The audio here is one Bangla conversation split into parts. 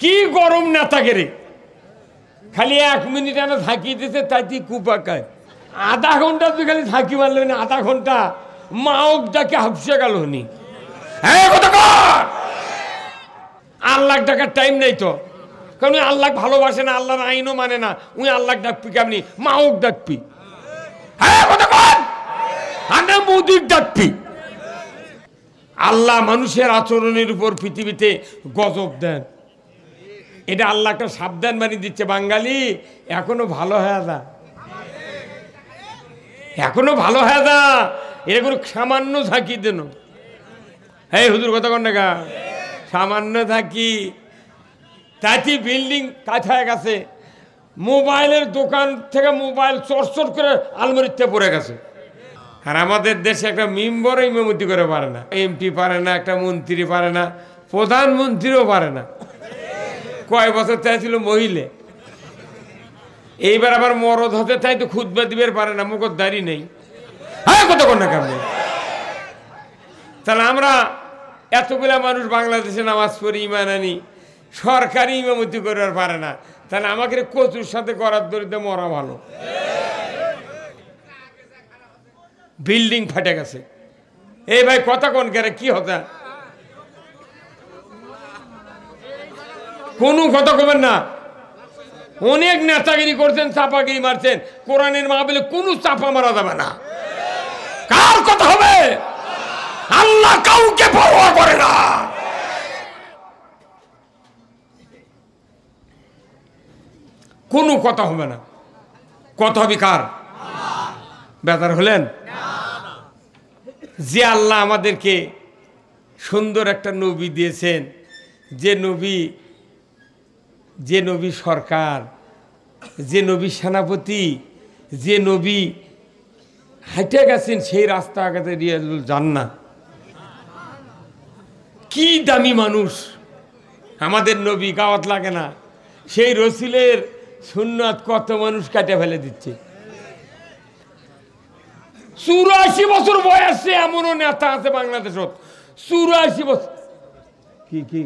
কি গরম নেতাকে রে, খালি 1 মিনিট এনে ঝাঁকি দিতে তাই তুই কুপাকায়। আধা ঘন্টা তুই খালি ঝাঁকি মারলি না, আধা ঘন্টা মাওক ডাকে হাফসে গেল নি। আল্লাহ ডাকার টাইম নেই তো, কারণ আল্লাহ ভালোবাসে না, আল্লাহর আইনও মানে না। উনি আল্লাহ ডাকবি কেমনি? মাওক ডাকবি, মোদির ডাকবি। আল্লাহ মানুষের আচরণের উপর পৃথিবীতে গজব দেন, এটা আল্লাহ একটা সাবধান বানিয়ে দিচ্ছে। বাঙালি এখনো ভালো হয়ে যা, এখনো ভালো হয়ে যা, এরকম সামান্য ঝাঁকি দেন। এই হুজুর কথা কন না, সামান্য ঝাঁকি তাই বিল্ডিং কাজ হয়ে গেছে, মোবাইলের দোকান থেকে মোবাইল চটচট করে আলমারিতে পড়ে গেছে। আর আমাদের দেশে একটা মেম্বার ইমামতি করে পারে না, এমপি পারে না, একটা মন্ত্রী পারে না, প্রধানমন্ত্রীও পারে না। কয় বছর চাইছিল মহিলা, এইবার আবার মরদ হতে চাই তো খুতবা দিবের পারে না, মুখর দাড়ি নেই। হ্যাঁ কত কর না কেমন? তাহলে আমরা এতগুলা মানুষ বাংলাদেশে নামাজ পড়ি, ইমান আনি, সরকারি ইমামতি করে আর পারে না, তাহলে আমাকে কচুর সাথে করার দরিদ্র মরা ভালো। বিল্ডিং ফাটে গেছে। এই ভাই কথা কোন কেন, কি হতা কোন কথা কবেন না। অনেক নেতাগিরি করছেন, চাপাগিরি মারছেন, কোরআনের মাহফিলে কোনো চাপা মারা যাবে না। কার কথা হবে? আল্লাহ কাউকে পরোয়া করে না। কোনো কথা হবে না। কথা হবে কার? বেদার হলেন যে আল্লাহ আমাদেরকে সুন্দর একটা নবী দিয়েছেন, যে নবী সরকার, যে নবী সেনাপতি, যে নবী হাঁটে গেছেন সেই রাস্তা আগাতে রিয়াজুল জান্নাত। কি দামি মানুষ আমাদের নবী, গাওয়াত লাগে না। সেই রসুলের সুন্নাত কত মানুষ কাটে ফেলে দিচ্ছে। 84 বছর বয়সে এমনও নেতা আছে বাংলাদেশত, 84 বছর। কি কি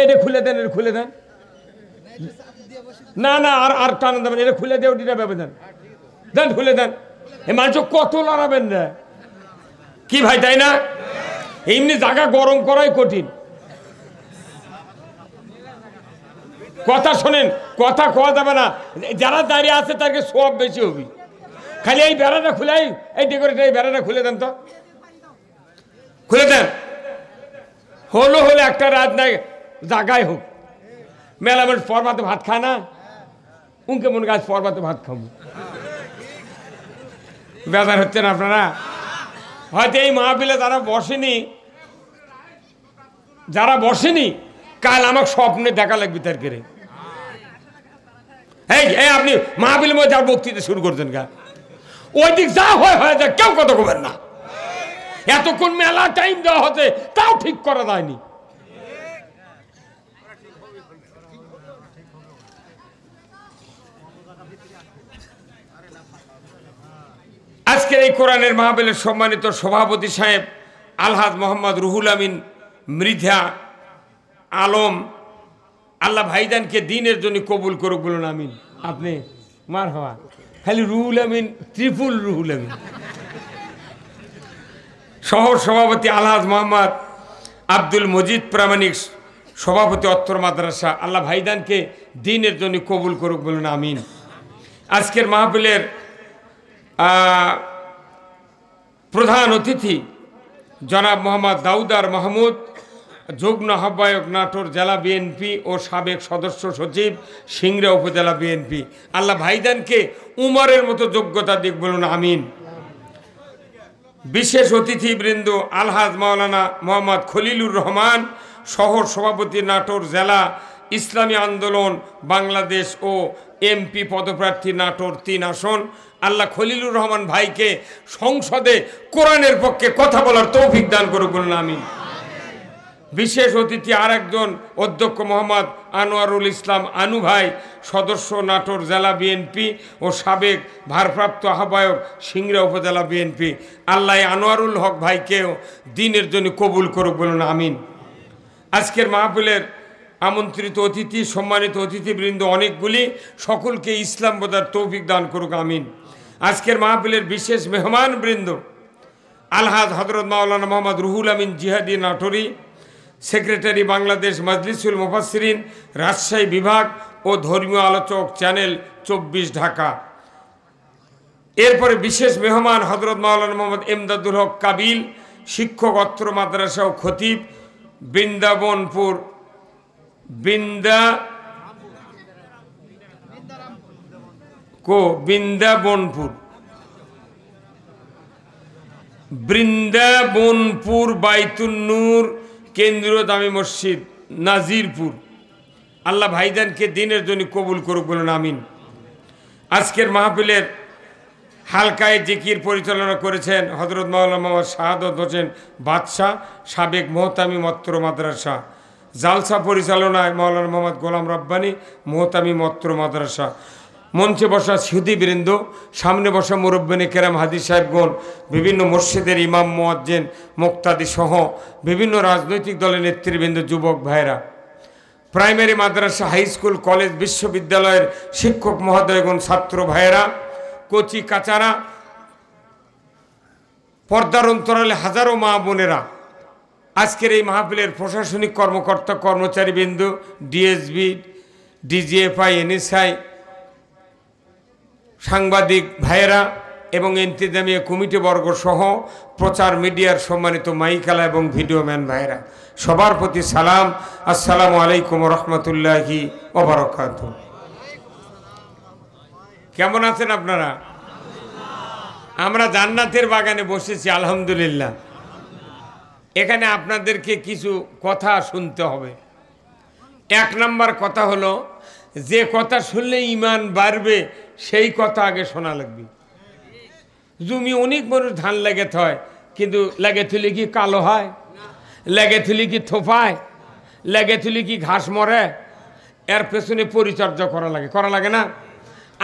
এটা খুলে দেন, এটা খুলে দেন। না না আর টানা দেবেন, এটা খুলে দেও, ওটা ভেবে দেন, দেন খুলে দেন। এই মানুষ কত লড়াবেন না কি ভাই, তাই না? এমনি জায়গা গরম করাই কঠিন। কথা শোনেন, কথা কোয়া যাবে না। যারা দাঁড়িয়ে আছে তাকে সব বেশি হবে। খালি এই বেড়াটা খুলাই, এই ডেকোরেটর এই বেড়াটা খুলে দেন তো, খুলে দেন। হলো একটা রাত নাই জাগায় হোক, মেলা মানুষ পরবাতে ভাত খায় না, উনকে মনে গাছ পরবাতে ভাত খাবো। বেজার হচ্ছেন আপনারা? হয়তো এই মাহফিলে যারা বসেনি কাল আমাকে স্বপ্নে দেখা লাগবে তার করে। এই আপনি মাহফিলের মধ্যে আর বক্তৃতা শুরু করছেন গা, ওই দিক যা হয়ে যায়, কেউ কথা বলবেন না। এতক্ষণ মেলা টাইম দেওয়া হচ্ছে, তাও ঠিক করা যায়নি। আজকের এই কোরআনের মাহফিলের সম্মানিত সভাপতি সাহেব আলহাজ মোহাম্মদ রুহুল আমিন মৃধা আলম, আল্লাহ ভাইজানকে দিনের জন্য কবুল করুক, বলুন আমিন। আপনি মার হওয়া খালি রুহুল আমিন, ত্রিপুল রুহুল আমিন। শহর সভাপতি আলহাজ মোহাম্মদ আব্দুল মজিদ প্রামাণিক, সভাপতি অত্তর মাদ্রাসা, আল্লাহ ভাইজানকে দিনের জন্য কবুল করুক, বলুন আমিন। আজকের মাহফিলের প্রধান অতিথি জনাব মোহাম্মদ দাউদার মাহমুদ, যুগ্ম আহ্বায়ক নাটোর জেলা বিএনপি ও সাবেক সদস্য সচিব সিংড়া উপজেলা বিএনপি, আল্লাহ ভাইজানকে উমরের মতো যোগ্যতা দিক, বলুন আমিন। বিশেষ অতিথিবৃন্দ আলহাজ মাওলানা মোহাম্মদ খলিলুর রহমান, শহর সভাপতি নাটোর জেলা ইসলামী আন্দোলন বাংলাদেশ ও এমপি পদপ্রার্থী নাটোর 3 আসন, আল্লাহ খলিলুর রহমান ভাইকে সংসদে কোরআনের পক্ষে কথা বলার তৌফিক দান করুক, বলুন আমিন। বিশেষ অতিথি আরেকজন অধ্যক্ষ মোহাম্মদ আনোয়ারুল ইসলাম আনু ভাই, সদস্য নাটোর জেলা বিএনপি ও সাবেক ভারপ্রাপ্ত আহ্বায়ক সিংড়া উপজেলা বিএনপি, আল্লাহ আনোয়ারুল হক ভাইকেও দিনের জন্য কবুল করুক, বলুন আমিন। আজকের মাহফিলের আমন্ত্রিত অতিথি, সম্মানিত অতিথিবৃন্দ অনেকগুলি, সকলকে ইসলাম বোঝার তৌফিক দান করুক, আমিন। আজকের মাহফিলের বিশেষ মেহমান বৃন্দ আলহাজ হযরত মাওলানা মোহাম্মদ রুহুল আমিন জিহাদি নাটোরি, সেক্রেটারি বাংলাদেশ মজলিসুল মুফাসসিরিন রাজশাহী বিভাগ ও ধর্মীয় আলোচক চ্যানেল 24 ঢাকা। এরপরে বিশেষ মেহমান হযরত মাওলানা মোহাম্মদ এমদাদুল হক কাবিল, শিক্ষক অত্র মাদ্রাসা ও খতিব বৃন্দাবনপুর বৃন্দাবনপুর বাইতুন নূর কেন্দ্রীয় দামি মসজিদ নাজিরপুর। আল্লাহ ভাইজানকে দিনের জন্য কবুল করুক, বলুন আমিন। আজকের মাহফিলের হালকায় জিকির পরিচালনা করেছেন হযরত মাওলানা মোহাম্মদ শাহাদত হোসেন বাদশাহ, সাবেক মোহতামি মত্র মাদ্রাসা। জালসা পরিচালনায় মাওলানা মোহাম্মদ গোলাম রব্বানী, মোহতামি মত্র মাদ্রাসা। মঞ্চে বসা সুধীবৃন্দ, সামনে বসা মুরব্বিনে কেরাম, হাদিস সাহেবগণ, বিভিন্ন মসজিদের ইমাম মুয়াজ্জিন মুক্তাদি সহ বিভিন্ন রাজনৈতিক দলের নেতৃবৃন্দ, যুবক ভাইরা, প্রাইমারি মাদ্রাসা, হাই স্কুল, কলেজ, বিশ্ববিদ্যালয়ের শিক্ষক মহোদয়গণ, ছাত্র ভাইয়েরা, কচি কাচারা, পর্দার অন্তরালে হাজারো মা বোনেরা, আজকের এই মাহফিলের প্রশাসনিক কর্মকর্তা কর্মচারীবৃন্দ, ডিএসবি, ডিজিএফআই, এনএসআই, সাংবাদিক ভাইয়েরা এবং ইন্তেজামিয়া কমিটি বর্গ সহ প্রচার মিডিয়ার সম্মানিত মাইকালা এবং ভিডিওম্যান ভাইয়েরা, সবার প্রতি সালাম। আসসালামু আলাইকুম রহমতুল্লাহি ওয়া বারাকাতুহু। কেমন আছেন আপনারা? আমরা জান্নাতের বাগানে বসেছি, আলহামদুলিল্লাহ। এখানে আপনাদেরকে কিছু কথা শুনতে হবে। এক নাম্বার কথা হলো, যে কথা শুনলে ঈমান বাড়বে সেই কথা আগে শোনা লাগবে। জমি অনেক বড় ধান লাগে হয়, কিন্তু লাগে তুলি কি কালো হয়, লাগে তুলি কি থোপায়, লাগে তুলি কি ঘাস মরে, এর পেছনে পরিচর্যা করা লাগে না?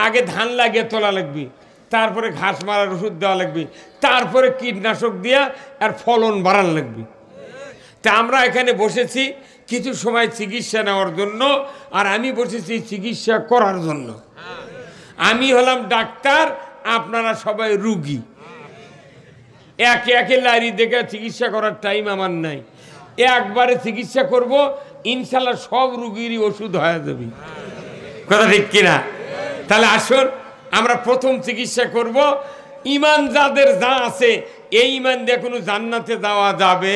আগে ধান লাগিয়ে তোলা লাগবে, তারপরে ঘাস মারার ওষুধ দেওয়া লাগবে, তারপরে কীটনাশক দিয়া আর ফলন বাড়ান লাগবে। তা আমরা এখানে বসেছি কিছু সময় চিকিৎসা নেওয়ার জন্য, আর আমি বসেছি চিকিৎসা করার জন্য। আমি হলাম ডাক্তার, আপনারা সবাই রুগী। একে একে লারি দেখে চিকিৎসা করার টাইম আমার নাই। একবারে চিকিৎসা করব, ইনশাল্লাহ সব রুগীরই ওষুধ হয়ে যাবে। কথা ঠিক কিনা? তাহলে আসুন আমরা প্রথম চিকিৎসা করব। ঈমান যাদের যা আছে, এই ঈমান দিয়ে কোনো জান্নাতে যাওয়া যাবে?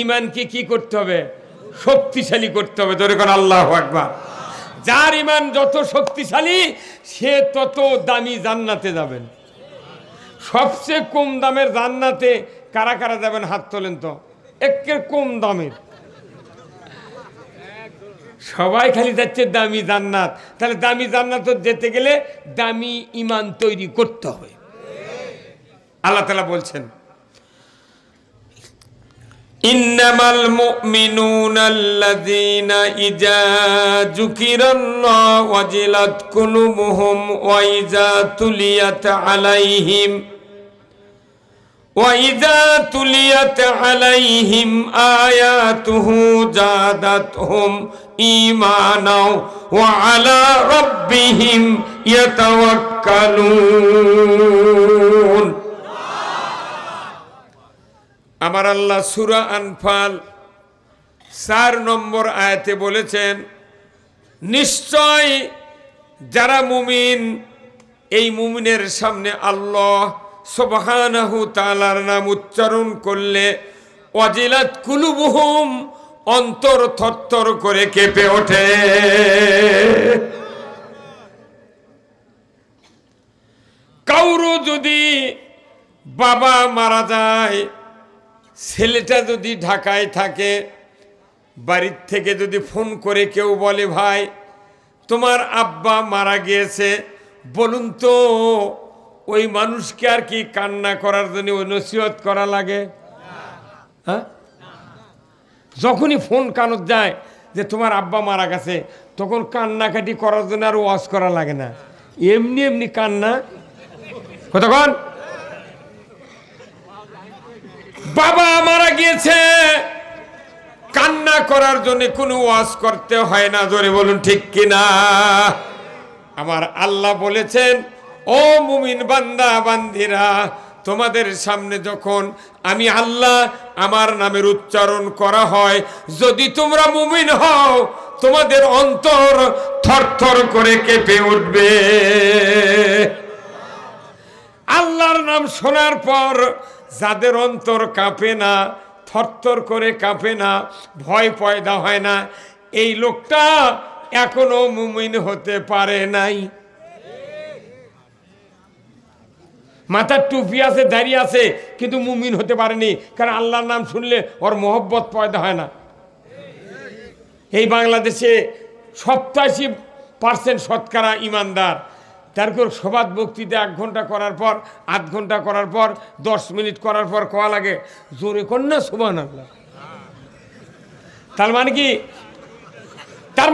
ঈমানকে কি করতে হবে? শক্তিশালী করতে হবে। ধরে কোন আল্লাহু আকবার। যার ঈমান যত শক্তিশালী, সে তত দামি জান্নাতে যাবেন। সবচেয়ে কম দামের জান্নাতে কারা কারা যাবেন? হাত তোলেন তো। একের কম দামের সবাই খালি যাচ্ছে দামি জান্নাত। তাহলে দামি জান্নাত যেতে গেলে দামি ঈমান তৈরি করতে হবে। আল্লাহ তাআলা বলছেন, ইন্নামাল মুমিনুনা আল্লাযীনা ইযা যুকিরাল্লাহু ওয়াজিলাত কুলুবুহুম ওয়া ইযা তুলিয়াত আলাইহিম আয়াতুহু জাদাতহুম ঈমানাও ওয়া আলা রাব্বিহিম ইয়াতাওয়াক্কালুন। আমার আল্লাহ সূরা আনফাল 4 নম্বর আয়াতে বলেছেন, নিশ্চয় যারা মুমিন, এই মুমিনের সামনে আল্লাহ সুবহানাহু তাআলার নাম উচ্চারণ করলে ওয়াজিলাত কুলুবুহুম, অন্তর থরথর করে কেঁপে ওঠে। কাউরো যদি বাবা মারা যায়, ছেলেটা যদি ঢাকায় থাকে, বাড়ির থেকে যদি ফোন করে কেউ বলে, ভাই তোমার আব্বা মারা গিয়েছে, বলুন তো ওই মানুষকে আর কি কান্না করার জন্য নসিহত করা লাগে? হ্যাঁ, যখনই ফোন কানত যায় যে তোমার আব্বা মারা গেছে, তখন কান্নাকাটি করার জন্য আর ওয়াজ করা লাগে না, এমনি এমনি কান্না। কতক্ষণ বাবা মারা গিয়েছে, কান্না করার জন্য কোনো ওয়াজ করতে হয় না, জোরে বলুন ঠিক কিনা। আমার আল্লাহ বলেছেন, ও মুমিন বান্দা বান্দিরা, তোমাদের সামনে যখন আমি আল্লাহ আমার নামের উচ্চারণ করা হয়, যদি তোমরা মুমিন হও তোমাদের অন্তর থরথর করে কেঁপে উঠবে। আল্লাহর নাম শোনার পর যাদের অন্তর কাঁপে না, থরথর করে কাঁপে না, ভয় পয়দা হয় না, এই লোকটা এখনো মুমিন হতে পারে নাই। মাথার টুপি আছে, দাঁড়িয়ে আছে, কিন্তু মুমিন হতে পারেনি, কারণ আল্লাহর নাম শুনলে ওর মহব্বত পয়দা হয় না। এই বাংলাদেশে 87% শতকরা ইমানদার, তার সবাদ বক্তৃতা 1 ঘন্টা করার পর, 8 ঘন্টা করার পর, 10 মিনিট করার পর কোয়া লাগে জোরে কন্যা সুবহানাল্লাহ। তার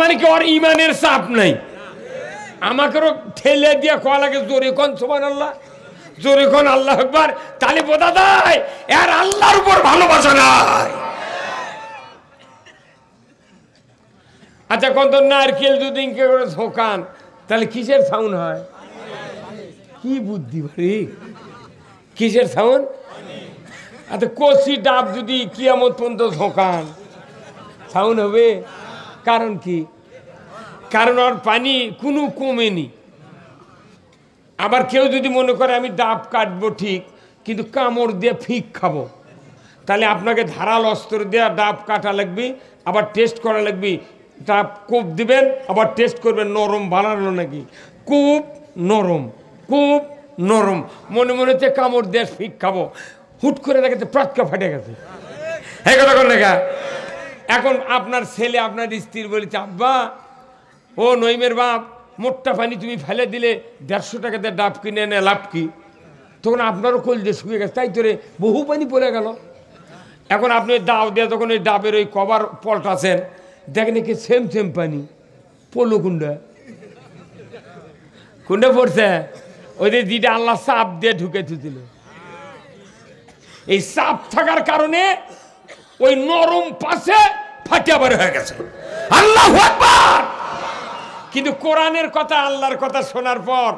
মানে কি ওর ইমানের চাপ নাই। আমাকেও ঠেলে দিয়ে কোয়া লাগে জোরে কোন সুবহানাল্লাহ, জোরে কোন আল্লাহু আকবার। তাহলে বোঝা যায় এর আল্লাহর উপর ভালোবাসা নাই। আচ্ছা, কত নারকেল যদি ইনকে করে ঝোঁকান তাহলে কিসের সাউন্ড হয়? কি বুদ্ধি ভাই, কিসের সাউন্ড? আচ্ছা, কচি ডাব যদি কিয়ামত পর্যন্ত ঝোঁকান সাউন্ড হবে? কারণ কি? কারণ ওর পানি কোনো কমেনি। আবার কেউ যদি মনে করে আমি ডাব কাটবো ঠিক, কিন্তু কামড় দিয়ে ফিক খাবো, তাহলে আপনাকে ধারাল অস্ত্র দিয়ে ডাব কাটা লাগবে, আবার টেস্ট করা লাগবে। ডাব কোপ দিবেন, আবার টেস্ট করবেন নরম বানানো নাকি। খুব নরম, খুব নরম, মনে মনে হচ্ছে কামড় দিয়ে ফিক খাবো, হুট করে দেখাতে প্রাটকা ফাটে গেছে। হ্যাঁ, কথা কোন লেখা। এখন আপনার ছেলে আপনার স্ত্রীর বলেছে, আব্বা ও নইমের বাপ, মোটটা পানি তুমি ফেলে দিলে 150 টাকাতে ডাব কিনে এনে লাভ কি? তখন আপনারও কল দিয়ে শুকিয়ে গেছে, তাই তোরে বহু পানি পড়ে গেল। এখন আপনি ডাব দিয়ে তখন ওই ডাবের ওই কভার পল্টাছেন, দেখেন কি সেম সেম পানি পড়লো কুন্ডা কুন্ডা পড়ছে, ওই যে যেটা আল্লাহ চাপ দিয়ে ঢুকে দিল। এই চাপ থাকার কারণে ওই নরম পাশে ফাটিয়া বের হয়ে গেছে। আল্লাহু আকবার। কিন্তু কোরআনের কথা, আল্লাহর কথা শোনার পর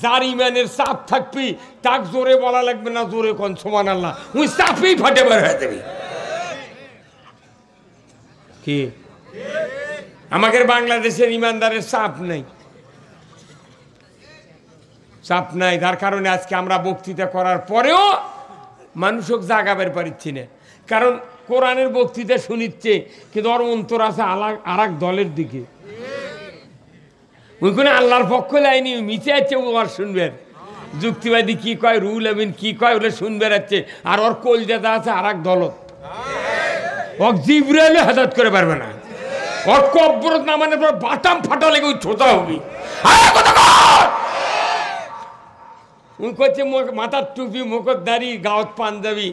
যার ইমানের চাপ থাকবি তাক জোরে বলা লাগবে না, জোরে কোন সুবহানাল্লাহ, ওই চাপেই ফাটে বের হয়ে যাবে। কি আমাদের বাংলাদেশের ইমানদারের চাপ নাই, চাপ নাই। তার কারণে আজকে আমরা বক্তৃতা করার পরেও মানুষক জাগাবের পারিচ্ছি না, কারণ কোরআনের বক্তৃতা শুনিচ্ছে কিন্তু ওর অন্তর আছে আর এক দলের দিকে। ওইখানে আল্লাহর পক্ষ লাইনি মিশে যাচ্ছে, ও আর শুনবে যুক্তিবাদী কি কয়, রুল আমিন কি কয়, ওগুলো শুনবে যাচ্ছে, আর ওর কলজাতা আছে আর এক দলত। ও জিবরাইলে হেদায়েত করে পারবে না, ওর কব্বরত না মানে বাটাম ফাটা লেগে ওই ছোটা হবি। ওই করছে মাথার টুপি, মুখর দাড়ি, গাঁত পাঞ্জাবি,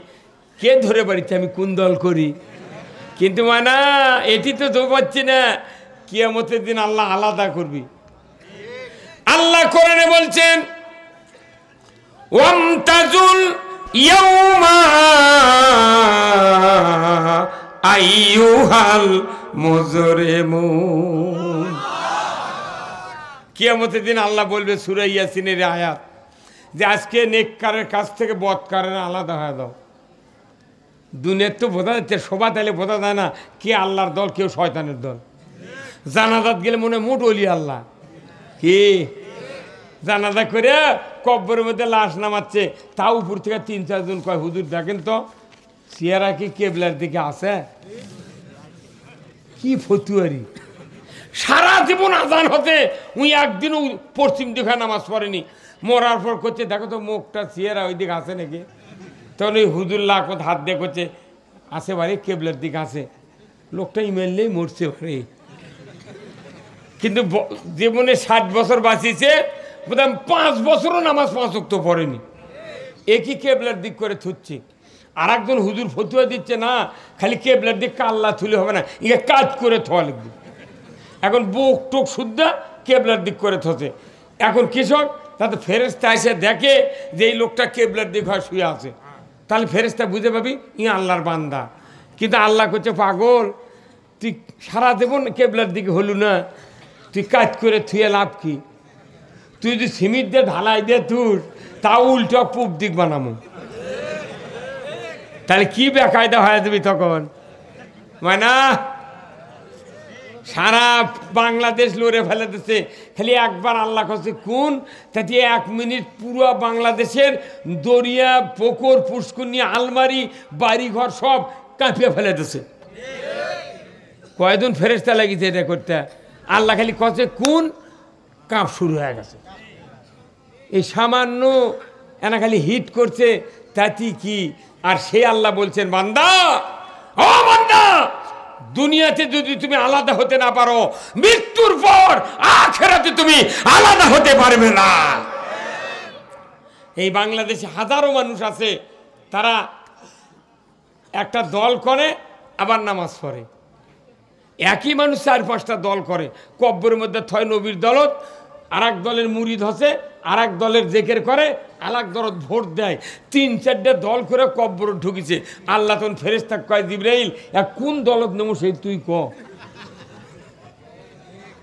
কে ধরে বাড়িতে আমি কোন দল করি? কিন্তু মানা এটি তো তো পাচ্ছি না, কিয়ামতের দিন আল্লাহ আলাদা করবি। আল্লাহ কোরআনে বলছেন, ওয়ামতাজুল ইয়াউমা আইয়ুহাল মুজরিমুন। কিয়ামতের দিন আল্লাহ বলবে সূরা ইয়াসিনের আয়াত, যে আজকে নেককারের কাছ থেকে বদকারের আলাদা হয়ে দাও। দুনিয়ার তো বোঝা যাচ্ছে, সবা তাইলে বোঝা যায় না কে আল্লাহর দল কেউ শয়তানের দল। জানাজাত গেলে মনে মোট অলি আল্লাহ কি জানাজা করে কব্বরের মধ্যে লাশ নামাচ্ছে, তাও উপর থেকে 3-4 জন কয়, হুজুর দেখেন তো চেহারা কি কেবলার দিকে আছে? কি ফতুয়ারি! সারা জীবন আজান হতে উনি একদিনও পশ্চিম দিকে নামাজ পড়েনি, মরার পর করছে দেখো তো মুখটা চেহারা ওই দিকে আছে নাকি। তখন ওই হুজুর লাখত হাত দিয়ে করছে আছে বাড়ি কেবলার দিকে আছে। লোকটা ইমেললেই মরছে বাড়ি, কিন্তু জীবনে 60 বছর বাঁচিয়েছে, বোধহয় 5 বছরও নামাজ 5 ওয়াক্ত পড়েনি, একই কেবলার দিক করে থুচ্ছে। আর একজন হুজুর ফতুয়া দিচ্ছে না খালি কেবলার দিক কাল্লা থুলে হবে না, ইয়ে কাজ করে থোয়া লাগবে। এখন বুক টুক শুদ্ধা কেবলার দিক করে থতে। এখন কৃষক তাতে ফেরেশতা এসে দেখে যে এই লোকটা কেবলার দিক হয় শুয়ে আছে, তাহলে ফেরেশতা বুঝে পাবি ই আল্লাহর বান্দা। কিন্তু আল্লাহ করছে পাগল, তুই সারা দেবন কেবলার দিকে হলু না, তুই কাজ করে থুয়ে লাভ কি? তুই যদি সিমিট দিয়ে ঢালাই দিয়ে তুর, তা উল্টো পূব দিক বানাবো, তাহলে কি বেকায়দা হয়ে যাবি তখন? মানে সারা বাংলাদেশ লড়ে ফেলে দিচ্ছে, খালি একবার আল্লাহ কাছে কোন তাতে 1 মিনিট পুরো বাংলাদেশের দরিয়া পুকুর পুষ্কুনি আলমারি বাড়িঘর সব কাঁপিয়ে ফেলে দিচ্ছে। কয়দিন ফেরেশতা লাগিয়েছে এটা করতে, আল্লাহ খালি কছে কোন কাঁপ শুরু হয়ে গেছে। এই সামান্য এনা খালি হিট করছে, তাতে কি? আর সে আল্লাহ বলছেন, বান্দা ও বান্দা, দুনিয়াতে যদি তুমি আলাদা হতে না পারো, মৃত্যুর পর আখিরাতে তুমি আলাদা হতে পারবে না। এই বাংলাদেশে হাজারো মানুষ আছে, তারা একটা দল করে আবার নামাজ পড়ে। একই মানুষ 4-5টা দল করে, কব্বরের মধ্যে থয় নবীর দলত, আর এক দলের মুরিদ হসে, আর এক দলের জেকের করে, আর এক দল ভোট দেয়। 3-4টে দল করে কব্বর ঢুকিছে। আল্লাহ তখন ফেরেশতা কয়, জিবরাইল কোন দলত নেবো সেই তুই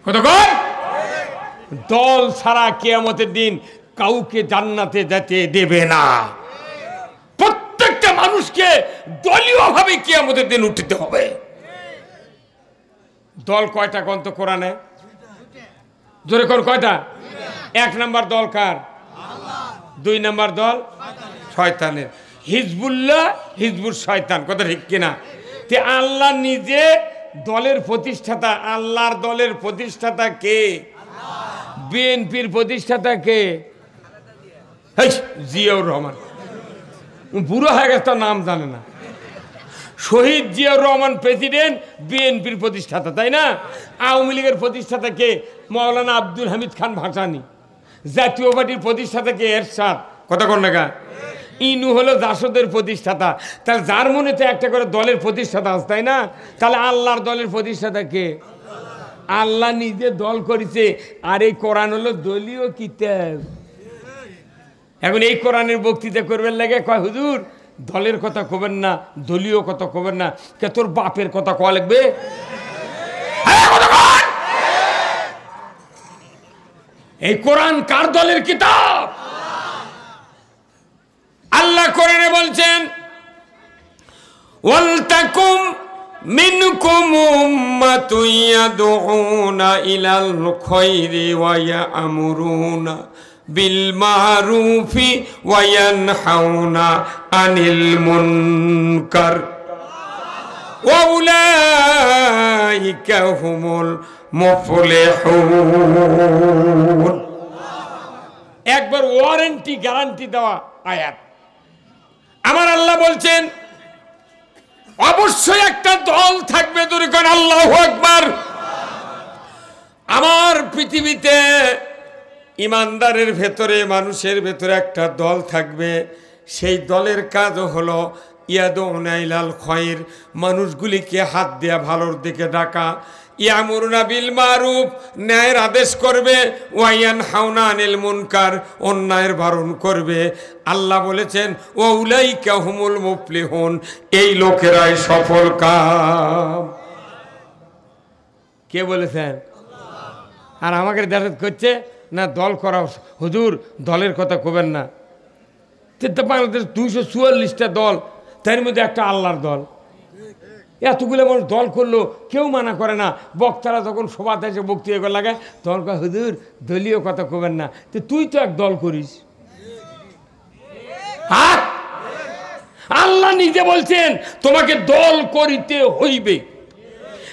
কতক্ষণ? দল ছাড়া কিয়ামতের দিন কাউকে জান্নাতে যেতে দেবে না। প্রত্যেকটা মানুষকে দলীয় ভাবে কিয়ামতের দিন উঠতে হবে। দল কয়টা গ্রন্থ কোরআনে? জোরে কোন কয়টা? 1 নম্বর দল কার? 2 নম্বর দল শয়তানের। হিজবুল্লাহ, হিজবুর শয়তান, কথা ঠিক কিনা? তে আল্লাহ নিজে দলের প্রতিষ্ঠাতা। আল্লাহর দলের প্রতিষ্ঠাতা কে? বিএনপির প্রতিষ্ঠাতা কে? জিয়াউর রহমান। বুড়ো হয়ে গেছে, তার নাম জানে না। শহীদ জিয়াউর রহমান প্রেসিডেন্ট, বিএনপির প্রতিষ্ঠাতা, তাই না? আওয়ামী লীগের প্রতিষ্ঠাতা কে? মাওলানা আব্দুল হামিদ খান ভাসানী। জাতীয় পার্টির প্রতিষ্ঠাতা কে? এরশাদ, কথা কন না। ইনু হলো জাসদের প্রতিষ্ঠাতা। তাহলে যার মনে তো একটা করে দলের প্রতিষ্ঠাতা আছে, তাই না? তাহলে আল্লাহর দলের প্রতিষ্ঠাতা কে? আল্লাহ নিজে দল করেছে। আর এই কোরআন হলো দলীয় কিতাব। এখন এই কোরআনের বক্তৃতা করবেন লাগে, কয় হুজুর দলের কথা কবেন না, দলীয় কথা কবেন না, কে তোর বাপের কথা কওয়া লাগবে? এই কোরআন কার দলের কিতাব? আল্লাহ কোরআনে বলছেন, ওয়ালতাকুম মিনকুম উম্মাতুন ইয়াদউনা ইলাল খায়রি ওয়া ইয়া'মুরুনা বিল মারুফি ওয়া ইয়ানহাউনা আনিল মুনকার ওয়া উলাইকা হুমুল মুফলিহুন। একবার ওয়ারেন্টি গ্যারান্টি দেওয়া আয়াত। আমার আল্লাহ বলছেন অবশ্যই একটা দল থাকবে, দুর্গণ আল্লাহু আকবার। আমার পৃথিবীতে ইমানদারের ভেতরে, মানুষের ভেতরে একটা দল থাকবে। সেই দলের কাজ হলো ইয়াদউনা ইলাল খায়র, মানুষগুলিকে হাত দেয়া ভালোর দিকে ডাকা। ইয়ামুরুনা বিল মারুফ, ন্যায়ের আদেশ করবে। ওয়া ইয়ানহাউনা আনিল মুনকার, অন্যায়ের বারণ করবে। আল্লাহ বলেছেন ওয়া উলাইকা হুমুল মুফলিহুন, এই লোকেরাই সফল কাম। কে বলেছেন? আর আমাকে দেখাত করছে না দল করা। হুজুর দলের কথা কবেন না। বাংলাদেশ 244টা দল, তার মধ্যে একটা আল্লাহর দল। এতগুলো মানুষ দল করলো, কেউ মানা করে না। বক্তারা যখন সভাতে এসে বক্তৃতা লাগে, তখন কয় হুজুর দলীয় কথা কবেন না। তো তুই তো এক দল করিস। আল্লাহ নিজে বলছেন তোমাকে দল করিতে হইবে।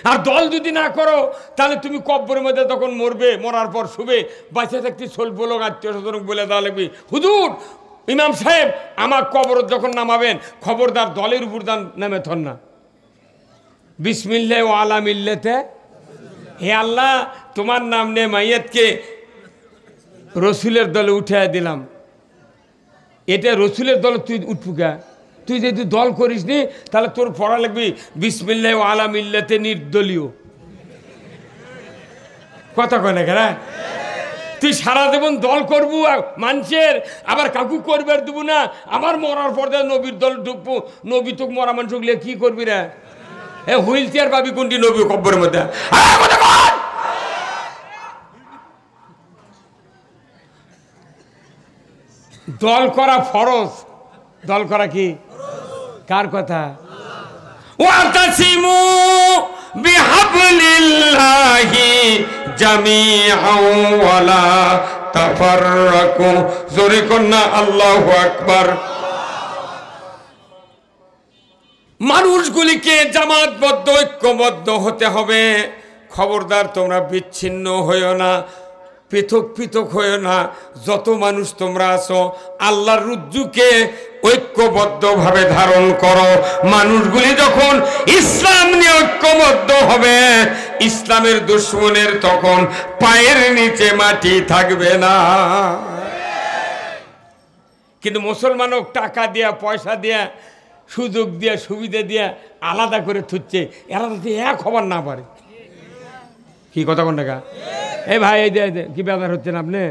আর দল যদি না করো, তাহলে তুমি কব্বরের মধ্যে তখন মরবে, মরার পর শুবে, বাঁচে থাকতে স্বল্প লোক আত্মীয় স্বজন বলে দেওয়া লাগবে, হুজুর ইমাম সাহেব আমার কবর যখন নামাবেন, খবরদার দলের উপর দান নামে থন না। বিসমিল্লাহ ও আলা মিল্লাতে, হে আল্লাহ তোমার নাম নে মাইয়াতকে রসুলের দলে উঠে দিলাম। এটা রসুলের দলে তুই উঠবুকা? তুই যদি দল করিস নি, তাহলে তোর পড়া লাগবি বিসমিল্লাহ ও আলা মিল্লাতে নির্দলীয়। কথা কয় না কেনা? তুই সারা জীবন দল করবো মানুষের, আবার কাকু করবে আর দেবো না। আবার মরার পর নবীর দল ঢুকবো, নবী তোকে মরা মানুষ কি করবি রে? হুইল চেয়ার পাবি কোনটি নবী কব্বরের মধ্যে? দল করা ফরজ, দল করা কি? কার কথা? ওয়াতাসিমু বিহাবলিল্লাহি জামিআন ওয়ালা তাফাররাকু। জোরে কন্না আল্লাহু আকবার। মানুষগুলিকে জামাতবদ্ধ ঐক্যবদ্ধ হতে হবে। খবরদার তোমরা বিচ্ছিন্ন হইও না, পৃথক পৃথক হইও না। যত মানুষ তোমরা আছো আল্লাহর রুজ্জুকে ঐক্যবদ্ধভাবে ধারণ করো। মানুষগুলি যখন ইসলাম নিয়ে ঐক্যবদ্ধ হবে, ইসলামের দুশমনের তখন পায়ের নিচে মাটি থাকবে না। কিন্তু মুসলমানও টাকা দিয়া, পয়সা দিয়া, সুযোগ দিয়া, সুবিধা দিয়া আলাদা করে থুচ্ছে। এরা যদি এক হবার না পারে, কি কথা কোন টাকা? এই ভাই, এই কি ব্যাপার হচ্ছেন আপনি?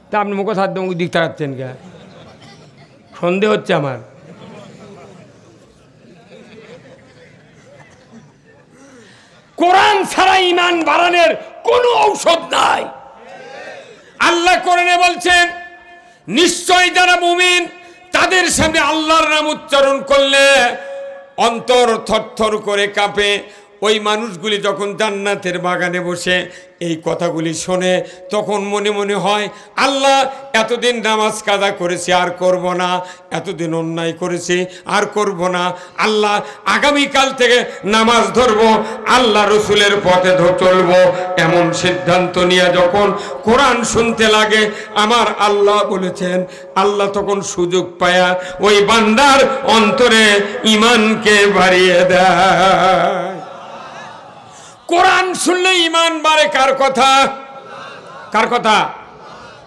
তা আপনি মুখ সাধ্য মুখ দিক তাকাচ্ছেন কে? সন্দেহ হচ্ছে আমার। কোরআন ছাড়া ঈমান বাড়ানোর কোনো ঔষধ নাই। আল্লাহ কোরআনে বলছেন, নিশ্চয় যারা মুমিন তাদের সামনে আল্লাহর নাম উচ্চারণ করলে অন্তর থরথর করে কাঁপে। ওই মানুষগুলি যখন জান্নাতের বাগানে বসে এই কথাগুলি শোনে, তখন মনে মনে হয় আল্লাহ এতদিন নামাজ কাজা করেছি আর করব না, এতদিন অন্যায় করেছি আর করব না, আল্লাহ আগামীকাল থেকে নামাজ ধরবো, আল্লাহ রসুলের পথে চলবো। এমন সিদ্ধান্ত নিয়ে যখন কোরআন শুনতে লাগে, আমার আল্লাহ বলেছেন, আল্লাহ তখন সুযোগ পায়া ওই বান্দার অন্তরে ঈমানকে বাড়িয়ে দেয়। কোরআন শুনলে ঈমান বাড়ে। কার কথা? কার কথা?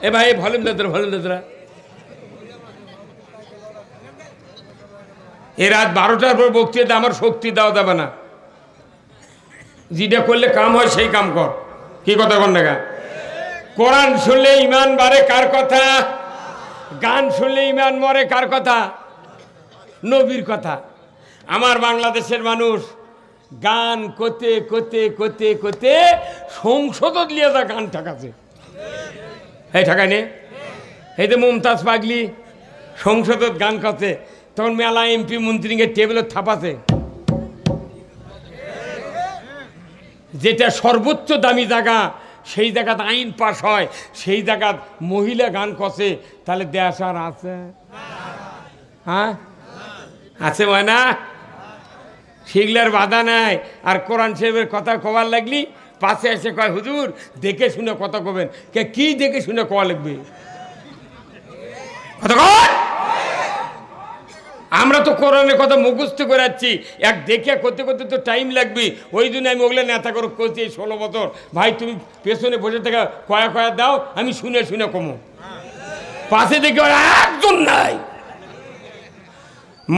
এ ভাই ভলিউম দাদরা, ভলিউম দাদরা। এ রাত 12টার পর বক্তৃতা আমার শক্তি দেওয়া যাবে না। যেটা করলে কাম হয় সেই কাম কর। কি কথা কর না? কোরআন শুনলে ঈমান বাড়ে। কার কথা? গান শুনলে ঈমান মরে। কার কথা? নবীর কথা। আমার বাংলাদেশের মানুষ গান করতে করতে করতে করতে সংসদত লিয়ে যা গান ঠাকাছে। এই ঠাকায় নে, এই যে মুমতাজ পাগলি সংসদত গান করছে, তখন মেলা এমপি মন্ত্রীকে টেবিলত থাপাছে। যেটা সর্বোচ্চ দামি জায়গা, সেই জায়গাত আইন পাশ হয়, সেই জায়গাত মহিলা গান করছে, তাহলে দেশ আর আছে? হ্যাঁ আছে না? শিগলার বাধা নাই। আর কোরআন সাহেবের কথা কবার লাগলি পাশে এসে কয়, হুজুর দেখে শুনে কথা কবেন। কে কি দেখে শুনে কওয়া লাগবে? আমরা তো কোরআনের কথা মুখস্থ করে যাচ্ছি, এক দেখে করতে করতে তো টাইম লাগবে। ওই জন্য আমি ওগুলো নেতা করে করছি 16 বছর। ভাই তুমি পেছনে বসে থেকে কয়া কয়া দাও, আমি শুনে শুনে কমো। পাশে দেখে একজন নাই।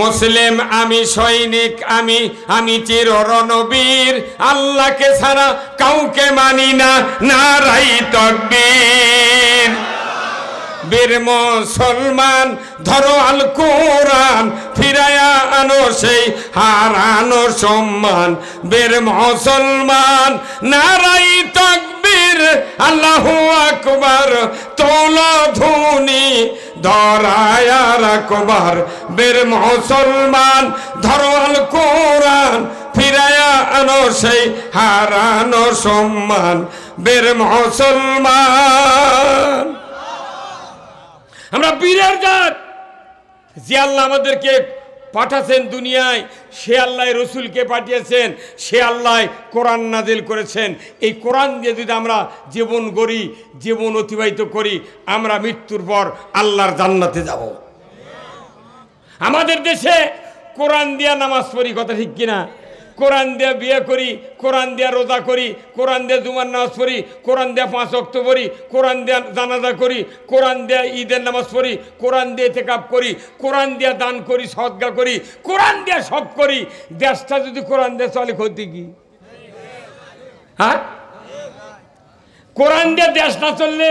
মুসলিম আমি, সৈনিক আমি, আমি চির রণবীর, আল্লাহকে ছাড়া কাউকে মানি না, নারাই তাকবীর। বীর মুসলমান ধরো আল কোরআন, ফিরায়া আনো সেই হারানো সম্মান। বীর মুসলমান নারাই তাকবীর, আল্লাহু আকবার, তোলা ধুনি ধরায়া রাখবার। বীর মুসলমান ধরো আল কোরআন, ফিরায়া আনো সেই হারানো সম্মান। বীর মুসলমান আমরা বীরের জাত। যে আল্লাহ আমাদেরকে পাঠাচ্ছেন দুনিয়ায়, সে আল্লাহ রসুলকে পাঠিয়েছেন, সে আল্লাহ কোরআন নাজিল করেছেন। এই কোরআন দিয়ে যদি আমরা জীবন গড়ি, জীবন অতিবাহিত করি, আমরা মৃত্যুর পর আল্লাহর জান্নাতে যাব। আমাদের দেশে কোরআন দিয়া নামাজ পড়ি, কথা ঠিক কিনা? কোরআন দিয়া বিয়ে করি, কোরআন দিয়া রোজা করি, কোরআন দিয়া জুমার নামাজ পড়ি, কোরআন দিয়া 5 ওয়াক্ত পড়ি, কোরআন দিয়া জানাজা করি, কোরআন দিয়া ঈদের নামাজ পড়ি, কোরআন দিয়ে ইতিকাফ করি, কোরআন দিয়া দান করি, সদকা করি, কোরআন দিয়া সব করি। দেশটা যদি কোরআন দিয়ে চলে ক্ষতি কি? হ্যাঁ, কোরআন দিয়ে দেশ না চললে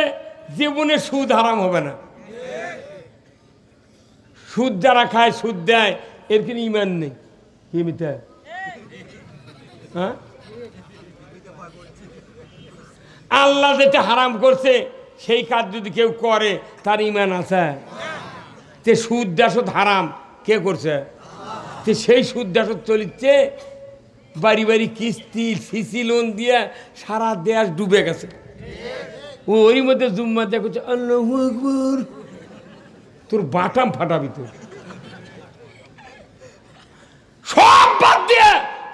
জীবনে সুদ হারাম হবে না। সুদ যারা খায়, সুদ দেয়, এর কিন্তু ইমান নেই। কি মিথ্যা? হ্যাঁ, আল্লাহ যেটা হারাম করছে সেই কাজ যদি কেউ করে তার ইমান আছে? তে সুদ দাসত হারাম কে করছে? তে সেই সুদ দাসত চলিচ্ছে, বাড়ি বাড়ি কিস্তি সিসি লোন দিয়ে সারা দেশ ডুবে গেছে। ওই মধ্যে জুম্মা দিয়ে করছে আল্লাহু আকবার, তোর বাটাম ফাটাবি তোর। সব বাদ দিয়ে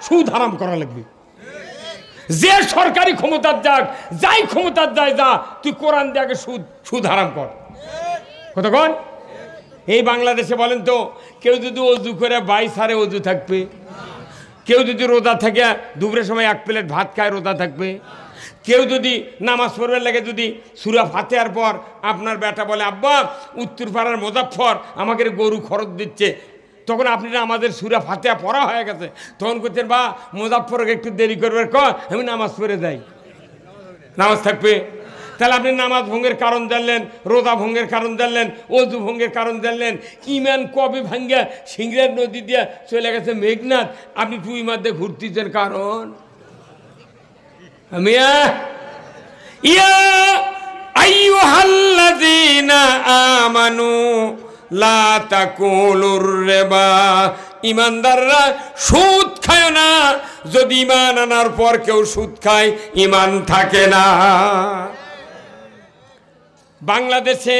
সুদ হারাম করা লাগবে। যে সরকারি ক্ষমতার যাক, যাই ক্ষমতার যায় যা, তুই কোরআন দিয়ে সুদ হারাম কর। কতক্ষণ এই বাংলাদেশে বলেন তো, কেউ যদি অজু করে 22 সারে অজু থাকবে? কেউ যদি রোজা থাকে দুপুরের সময় 1 প্লেট ভাত খায় রোজা থাকবে? কেউ যদি নামাজ পড়বার লাগে যদি সূরা ফাতিহার পর আপনার বেটা বলে আব্বা উত্তর পাড়ার মোজাফফর আমাকে গরু খরচ দিচ্ছে, তখন আপনি না আমাদের সূরা ফাতিহা পড়া হয়ে গেছে, তখন করছেন বা মোজাফফরকে একটু দেরি করবার কর, আমি নামাজ পড়ে যাই, নামাজ থাকবে? তাহলে আপনি নামাজ ভঙ্গের কারণ জানলেন, রোজা ভঙ্গের কারণ জানলেন, অজু ভঙ্গের কারণ জানলেন, ইমান কবে ভাঙ্গা সিংড়ার নদী দিয়ে চলে গেছে মেঘনাথ, আপনি টুই মাধ্যমে ঘুরতেছেন কারণ? মিয়া ইয়া আইয়ুহাল্লাযীনা আমানু লা তাকুলুর রিবা, ইমানদাররা সুদ খায় না। যদি ইমান আনার পর কেউ সুদ খায় ইমান থাকে না। বাংলাদেশে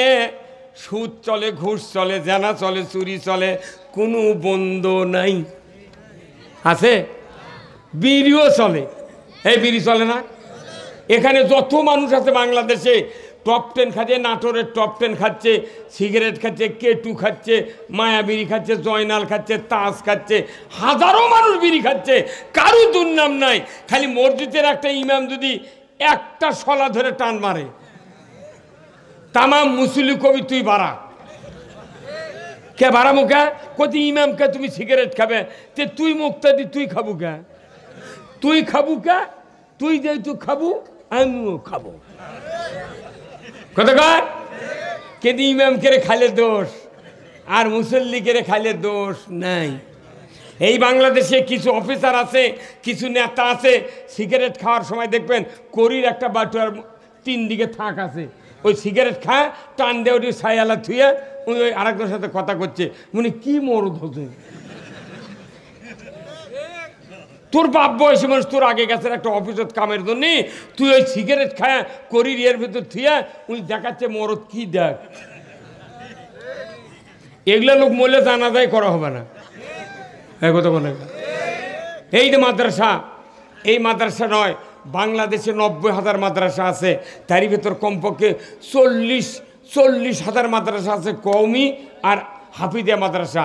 সুদ চলে, ঘুষ চলে, জানা চলে, চুরি চলে, কোনো বন্ধ নাই। আছে? বিড়িও চলে। এই বিড়ি চলে না? এখানে যত মানুষ আছে বাংলাদেশে টপ 10 খাচ্ছে, নাটোরের টপ 10 খাচ্ছে, সিগারেট খাচ্ছে, কেটু খাচ্ছে, মায়া বিড়ি খাচ্ছে, জয়নাল খাচ্ছে, তাস খাচ্ছে, হাজারো মানুষ বিড়ি খাচ্ছে, কারো দুর্নাম নাই। খালি মসজিদের একটা ইমাম যদি একটা শলা ধরে টান মারে, তামাম মুসলি কবি তুই বাড়া কে বাড়া মুখে কতি ইমামকে তুমি সিগারেট খাবে, তে তুই মুক্তাদি তুই খাবু কে? তুই খাবু কে? তুই যেহেতু খাবু আমিও খাবো। কতকার কেদি ইমাম কেড়ে খাইলে দোষ আর মুসল্লি কেড়ে খাইলে দোষ নাই। এই বাংলাদেশে কিছু অফিসার আছে, কিছু নেতা আছে, সিগারেট খাওয়ার সময় দেখবেন করির একটা বাটুয়ার 3 দিকে থাক আছে, ওই সিগারেট খায় টান দিয়ে ওটি ছায়ালা থুয়ে ওই আরেকজনের সাথে কথা করছে, মানে কি মরদ হচ্ছে তোর বাপ বয়সী মানুষ, তোর আগে গেছে একটা অফিসত কামের জন্য, তুই ওই সিগারেট খায় করির এর ভেতর থুয়ে উনি দেখাচ্ছে মরদ কি দেখ। এগুলো লোক মরলে জানাজাই করা হবে না। এই যে মাদ্রাসা, এই মাদ্রাসা নয়, বাংলাদেশে 90,000 মাদ্রাসা আছে, তারই ভেতর কমপক্ষে 40,000 মাদ্রাসা আছে কওমি আর হাফিজিয়া মাদ্রাসা।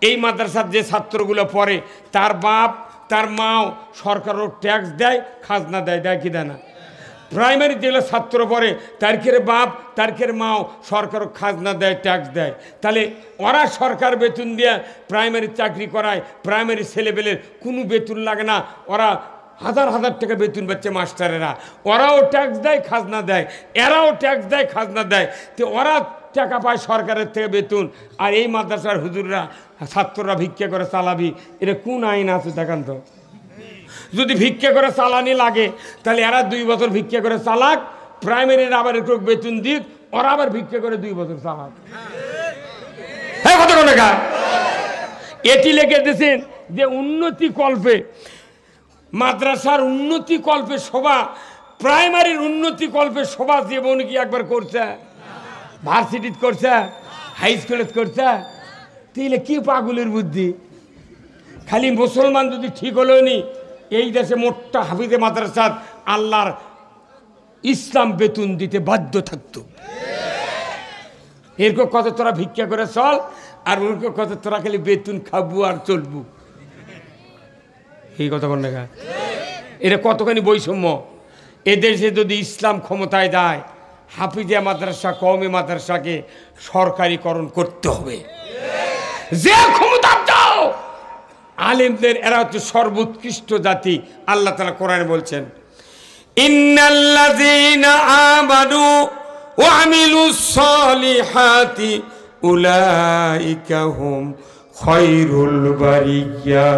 এই মাদ্রাসার যে ছাত্রগুলো পড়ে তার বাপ তার মাও সরকারও ট্যাক্স দেয়, খাজনা দেয়, দেয় কি দেয় না? প্রাইমারি যেগুলো ছাত্র পড়ে তারকের বাপ তারকের মাও সরকারও খাজনা দেয়, ট্যাক্স দেয়। তাহলে ওরা সরকার বেতন দিয়ে প্রাইমারি চাকরি করায়, প্রাইমারি ছেলেবেলের কোনো বেতন লাগে না, ওরা হাজার হাজার টাকা বেতন পাচ্ছে মাস্টারেরা, ওরাও ট্যাক্স দেয়, খাজনা দেয়, এরাও ট্যাক্স দেয়, খাজনা দেয়, তো ওরা টাকা পায় সরকারের থেকে বেতন। আর এই মাদ্রাসার হুজুররা ছাত্ররা ভিক্ষা করে চালাবি, এটা কোন আইন আছে দেখান তো? যদি ভিক্ষা করে চালানি লাগে তাহলে এরা 2 বছর ভিক্ষা করে চালাক, প্রাইমারির আবার একটু বেতন দিক, ওরা আবার ভিক্ষা করে 2 বছর চালাক। হ্যাঁ কত টাকা এটি লিখে দিয়েছেন যে উন্নতি কল্পে, মাদ্রাসার উন্নতি কল্পে সভা, প্রাইমারির উন্নতি কল্পে সভা জীবন কি একবার করছে? ভার্সিটিত করছে, হাই স্কুলত করছে? তাহলে কি পাগলের বুদ্ধি? খালি মুসলমান যদি ঠিক হলো নি এই দেশে মোটটা হাফিজে মাদ্রাসাত আল্লাহর ইসলাম বেতন দিতে বাধ্য থাকতো। এরকম কত তোরা ভিক্ষা করে চল, আর ওরকম কত তোরা খালি বেতন খাবো আর চলবো, এই কথা কোন দেখা? এটা কতখানি বৈষম্য। এদেশে যদি ইসলাম ক্ষমতায় যায়, হাফিজিয়া মাদ্রাসা কওমি মাদ্রাসাকে সরকারিকরণ করতে হবে। যে ক্ষমতা দাও আলেমদের, এরা হচ্ছে সর্বোৎকৃষ্ট জাতি। আল্লাহ তাআলা কোরআনে বলছেন ইন্নাল্লাযীনা আমানু ওয়া আমিলুস সলিহাতি উলাইকা হুম খায়রুল বারিয়া।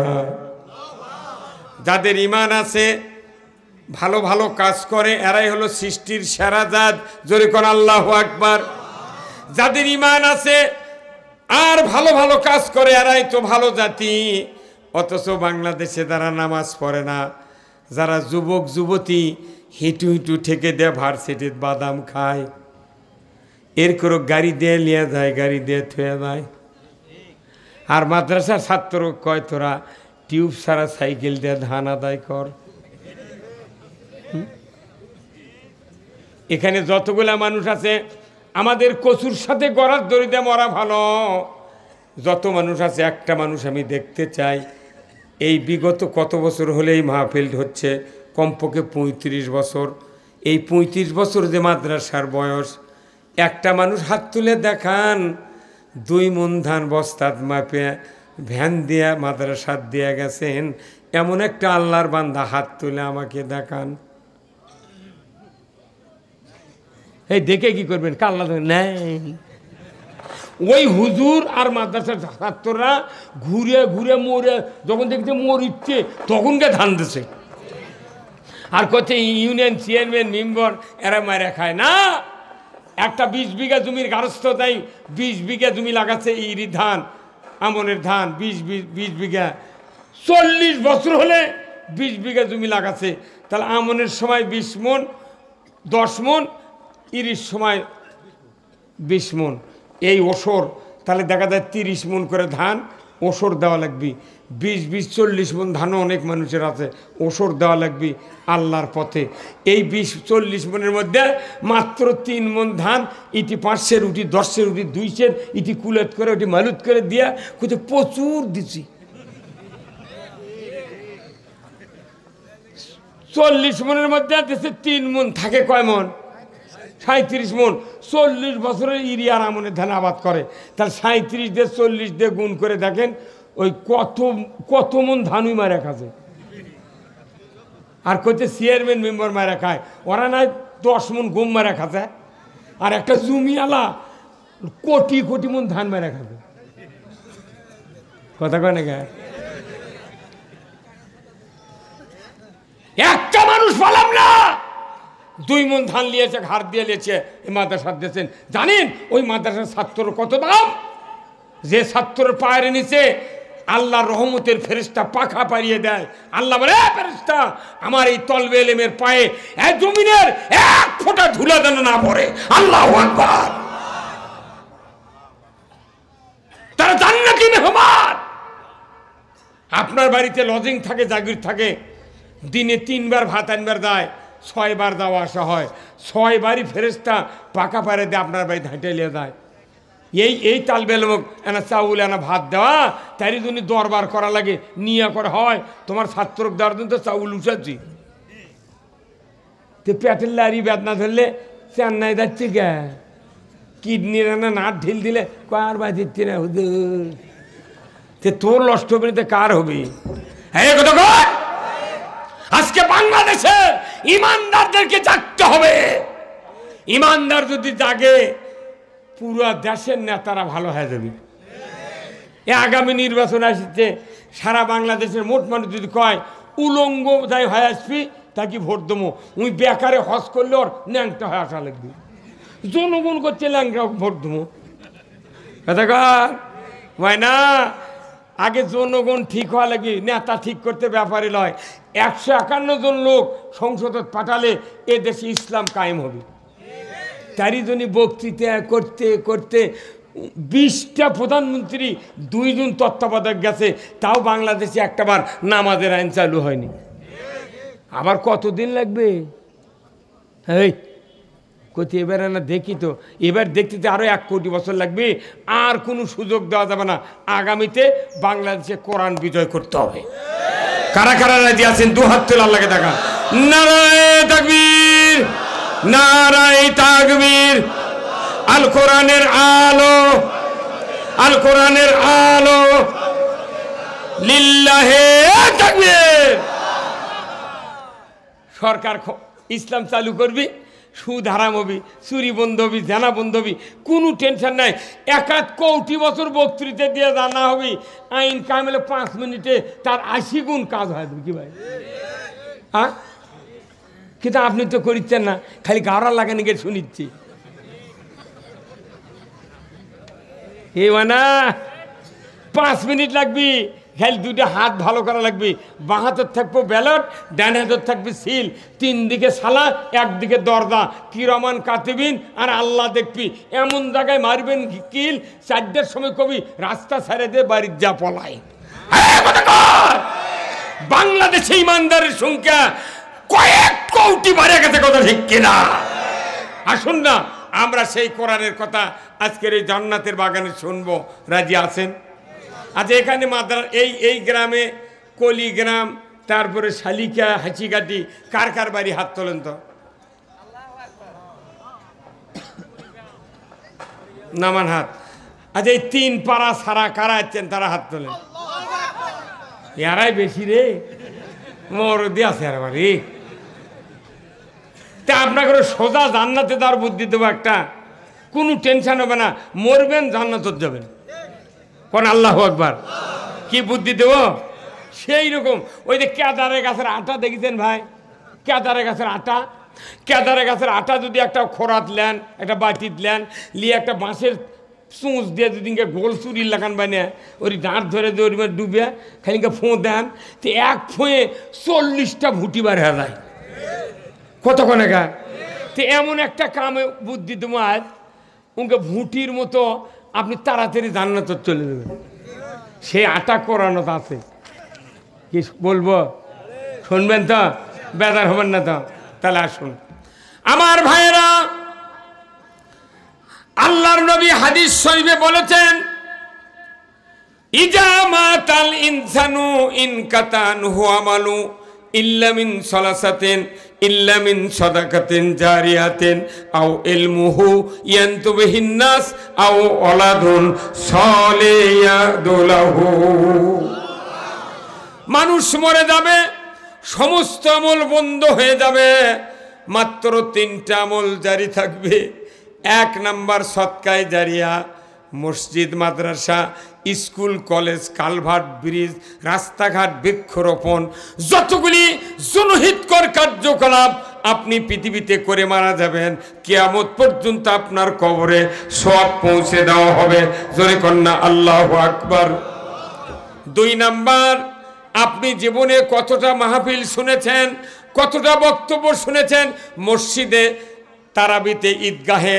যাদের ঈমান আছে, ভালো ভালো কাজ করে, এরাই হলো সৃষ্টির সেরা জাত। জোরে কোন আল্লাহু আকবার। যাদের ঈমান আছে আর ভালো ভালো কাজ করে, এরাই তো ভালো জাতি। অথচ বাংলাদেশে যারা নামাজ পড়ে না, যারা যুবক যুবতী হিঁটু হিঁটু ঠেকে দেয়, ভার্সিটির বাদাম খায়, এর করে গাড়ি দিয়ে নিয়ে যায়, গাড়ি দিয়ে থুয়ে যায়। আর মাদ্রাসার ছাত্র কয় তোরা টিউব ছাড়া সাইকেল দিয়ে ধান আদায় কর। এখানে যতগুলা মানুষ আছে, আমাদের কচুর সাথে গড়ার দড়ি দিয়ে মরা ভালো। যত মানুষ আছে, একটা মানুষ আমি দেখতে চাই, এই বিগত কত বছর হলে এই মাহফিল হচ্ছে, কমপক্ষে 35 বছর। এই 35 বছর যে মাদ্রাসার বয়স, একটা মানুষ হাত তুলে দেখান 2 মণ ধান বস্তাত মাপে ভ্যান দিয়া মাদ্রাসাত দিয়া গেছেন, এমন একটা আল্লাহর বান্দা হাত তুলে আমাকে দেখান। এই দেখে কি করবেন? কাল্লা নেই। ওই হুজুর আর মাদ্রাসার ছাত্ররা ঘুরে ঘুরে মরে, যখন দেখছে মরিচ্ছে তখনকে ধান দিছে। আর করছে ইউনিয়ন চেয়ারম্যান মেম্বার এরা মারা খায় না। একটা 20 বিঘা জমির গারস্থ তাই 20 বিঘা জমি লাগাচ্ছে ইরি ধান, আমনের ধান 20 বিঘা। 40 বছর হলে 20 বিঘা জমি লাগাচ্ছে। তাহলে আমনের সময় 20 মণ, 10 মণ, ইরির সময় 20 মণ। এই ওসর তাহলে দেখা যায় 30 মণ করে ধান ওসর দেওয়া লাগবে। 20 40 মণ ধানও অনেক মানুষের আছে, ওসর দেওয়া লাগবে আল্লাহর পথে। এই 20-40 মণের মধ্যে মাত্র 3 মণ ধান, ইটি 500 উঠি 10 উঠি 200 ইটি কুলেত করে ওটি মালুত করে দিয়া কোথাও প্রচুর দিছি। 40 মণের মধ্যে দেশে 3 মণ থাকে কয় মণ? 37 মণ। 40 বছরের ইরিয়ার আমনের ধান আবাদ করে, তাহলে 37 দিয়ে 40 দিয়ে গুণ করে দেখেন ওই কত মণ ধানই মারা খাচ্ছে। আর কইতে চেয়ারম্যান মেম্বার মারা খায়, ওরা নাই 10 মণ গম মারা খাচ্ছে। আর একটা জমিওয়ালা কোটি কোটি মণ ধান মারা খাবে। কথা কয় না গায়ে? একটা মানুষ পালাম না, 2 মণ ধান নিয়েছে, ঘাড় দিয়ে নিয়েছে, এই মাদ্রাসার দিয়েছেন। জানেন ওই মাদ্রাসার ছাত্র কত দাম? যে ছাত্রের পায়ের নিচে আল্লাহর রহমতের ফেরেশতা পাখা পাড়িয়ে দেয়। আল্লাহ বলে, ফেরেশতা আমার এই তলবে এলেমের পায়ে এই জমিনের 1 ফোঁটা ধুলা যেন না পড়ে। আল্লাহু আকবার। তারা জান্নাতি মেহমান। আপনার বাড়িতে লজিং থাকে, জাগির থাকে, দিনে 3 বার ভাত আনবার যায়, 6 বার যাওয়া আসা হয়, 6 বারই ফেরেশতা পাকা পারে দিয়ে আপনার বাড়ি হাঁটে নিয়ে যায়। এই তালবেল মুখ এনা চাউল এনা ভাত দেওয়া, তারই জন্য দরবার করা লাগে, নিয়ে করে হয় তোমার ছাত্র দেওয়ার জন্য তো চাউল উঠাচ্ছি। তো পেটের লারি বেদনা ধরলে চেন্নাই যাচ্ছি গে, কিডনির এনা নাট ঢিল দিলে কার বাই দিচ্ছি না হুজুর, তোর নষ্ট হবে না, কার হবে? হ্যাঁ কথা কয়। আজকে বাংলাদেশের ইমানদারদেরকে জাগতে হবে। ইমানদার যদি জাগে, পুরো দেশের নেতারা ভালো হয়ে যাবে। আগামী নির্বাচন আসছে, সারা বাংলাদেশের মোট মানুষ যদি কয় উলঙ্গ যাই হয়ে আসবি তাকে ভোট দেবো, উনি বেকারে হজ করলে ওর ন্যাংটা হয়ে আসা লাগবে। জনগণ করছে ল্যাংটা ভোট দেবো। কথা কয় না, আগে জনগণ ঠিক হওয়া লাগে, নেতা ঠিক করতে ব্যাপারে নয়। 151 জন লোক সংসদত পাঠালে এ দেশে ইসলাম কায়েম হবে। তারই জন্য বক্তৃতা করতে করতে 20টা প্রধানমন্ত্রী, 2 জন তত্ত্বাবধায়ক গেছে, তাও বাংলাদেশে একটাবার নামাজের আইন চালু হয়নি। আবার কতদিন লাগবে? এই কোথায় এবার না দেখি তো, এবার দেখতে আরো 1 কোটি বছর লাগবে। আর কোনো সুযোগ দেওয়া যাবে না। আগামীতে বাংলাদেশে কোরআন বিজয় করতে হবে। কারা কারা রাজি আছেন? 2 হাত তুলে আল্লাহকে দেখা। নারায়ে তাকবীর, নারায়ে তাকবীর। আল কোরআনের আলো, আল কোরআনের আলো, লিল্লাহে তাকবীর। সরকার ইসলাম চালু করবি, সুদ হারাম হবি, চুরি বন্ধ হবি, জানা বন্ধ হবি, কোনো টেনশন নাই। 1 বছর বক্তৃতা দিয়ে জানা হবি, আইন কামেলে 5 মিনিটে তার 80 গুণ কাজ হয় কি ভাই? হ্যাঁ, কিন্তু আপনি তো করিচ্ছেন না, খালি গাড়া লাগানি গিয়ে শুনিচ্ছি। এই মানে 5 মিনিট লাগবি, খালি 2টা হাত ভালো করা লাগবে। বাঁ হাতের থাকবো ব্যালট, ডান হাতের থাকবে সিল, 3 দিকে সালা, 1 দিকে দরজা, কিরমান কাতিবিন আর আল্লাহ দেখবি। এমন জায়গায় মারবেন কিল, 4টার সময় কবি রাস্তা ছেড়ে দিয়ে বাড়ির যা পলাই। বাংলাদেশে ইমানদারের সংখ্যা কয়েক কোটি বাড়ে গেছে, কথা ঠিক কিনা? আসুন না আমরা সেই কোরআনের কথা আজকের এই জান্নাতের বাগানে শুনবো, রাজি আছেন? আচ্ছা, এখানে মাদ্রাসা এই গ্রামে কলিগ্রাম, তারপরে শালিকা, হাঁচিকাটি, কার কার বাড়ি? হাত তোলেন তো। নামান হাত। আচ্ছা, এই 3 পাড়া সারা কারা আছেন তারা হাত তোলেন। এরাই বেশি রে, মরদি আছে আর বাড়ি। তা আপনাকে সোজা জান্নাতে তার বুদ্ধি দেবো একটা, কোনো টেনশন হবে না, মরবেন জান্নাত যাবেন। কোন আল্লাহু আকবার। কি বুদ্ধি দেব? সেই রকম ওই যে কেদারে গাছের আটা দেখেছেন ভাই? কেদারে গাছের আটা, কেদারে গাছের আটা যদি একটা খোরাত নেন, একটা বাটি নেন, নিয়ে একটা বাঁশের চুঁচ দিয়ে যদি গোল চুরি লাগান বানিয়ে ওই দাঁত ধরে ওর ডুবে খালি ফোঁ দেন, তো 1 ফোঁয়ে 40টা ভুটি বার হয়ে যায়। কতক্ষণে গা? তো এমন একটা কামে বুদ্ধি তোমার, ওকে ভুটির মতো আপনি তাড়াতাড়ি জান্নাত চলে যাবেন। সে আটা করানো আছে, কি বলবো শুনবেন তো? বেজার হবেন না তো? তাহলে আসুন আমার ভাইয়েরা, আল্লাহর নবী হাদিস শরীফে বলেছেন, ইজা মাতাল ইনসানু ইনকাতানহু আমালু ইল্লা মিন সালাসাতিন ইল্লা মিন সাদাকাতিন জারিয়াতিন আও ইলমুহু ইয়ানতুবিহিন নাস আও ওলাদুন সালিয়াদুলাহু। মানুষ মরে যাবে, সমস্ত আমল বন্ধ হয়ে যাবে, মাত্র 3টা আমল জারি থাকবে। 1 নাম্বার সদকায়ে জারিয়া, মসজিদ, মাদ্রাসা, স্কুল, কলেজ, কালভার্ট, ব্রিজ, রাস্তাঘাট, বৃক্ষরোপণ, যতগুলি জনহিতকর কার্যকলাপ আপনি পৃথিবীতে করে মারা যাবেন, কিয়ামত পর্যন্ত আপনার কবরে সওয়াব পৌঁছে দেওয়া হবে। জোরে কন্যা আল্লাহু আকবার। 2 নাম্বার, আপনি জীবনে কতটা মাহফিল শুনেছেন, কতটা বক্তব্য শুনেছেন, মসজিদে, তারাবিতে, ঈদগাহে,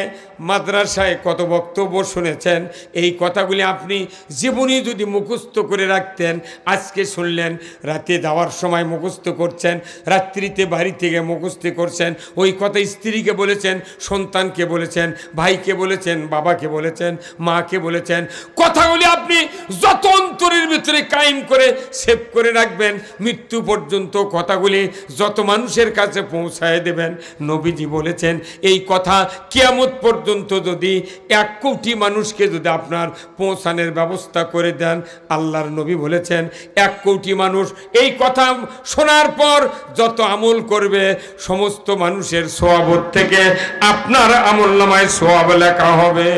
মাদ্রাসায় কত বক্তব্য শুনেছেন, এই কথাগুলি আপনি জীবনে যদি মুখস্থ করে রাখতেন, আজকে শুনলেন, রাতে যাওয়ার সময় মুখস্থ করছেন, রাত্রিতে বাড়ি থেকে মুখস্থ করছেন, ওই কথা স্ত্রীকে বলেছেন, সন্তানকে বলেছেন, ভাইকে বলেছেন, বাবাকে বলেছেন, মাকে বলেছেন, কথাগুলি আপনি যত অন্তরের ভিতরে কায়েম করে সেভ করে রাখবেন, মৃত্যু পর্যন্ত কথাগুলি যত মানুষের কাছে পৌঁছায় দেবেন। নবীজি বলেছেন, এই কথা কিয়ামত পর্যন্ত যদি 1 কোটি মানুষকে যদি আপনার পৌঁছানোর ব্যবস্থা করে দেন, আল্লাহর নবী বলেছেন 1 কোটি মানুষ এই কথা শোনার পর যত আমল করবে, সমস্ত মানুষের সওয়াব থেকে আপনার আমলনামায় সওয়াব লেখা হবে।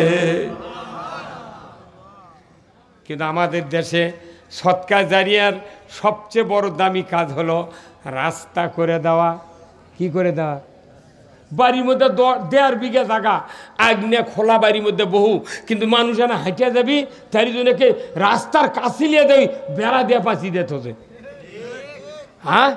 কিন্তু আমাদের দেশে সদকা জারিয়ার সবচেয়ে বড় দামি কাজ হলো রাস্তা করে দেওয়া। কি করে দেওয়া? বাড়ির মধ্যে 1.5 বিঘা জায়গা আগ্নে খোলা, বাড়ির মধ্যে বহু, কিন্তু মানুষ এনে হাঁটিয়ে যাবি, তাই জন্যকে রাস্তার কাছে নিয়ে যাবি, বেড়া দিয়ে পাঁচি দিয়ে তোকে। হ্যাঁ,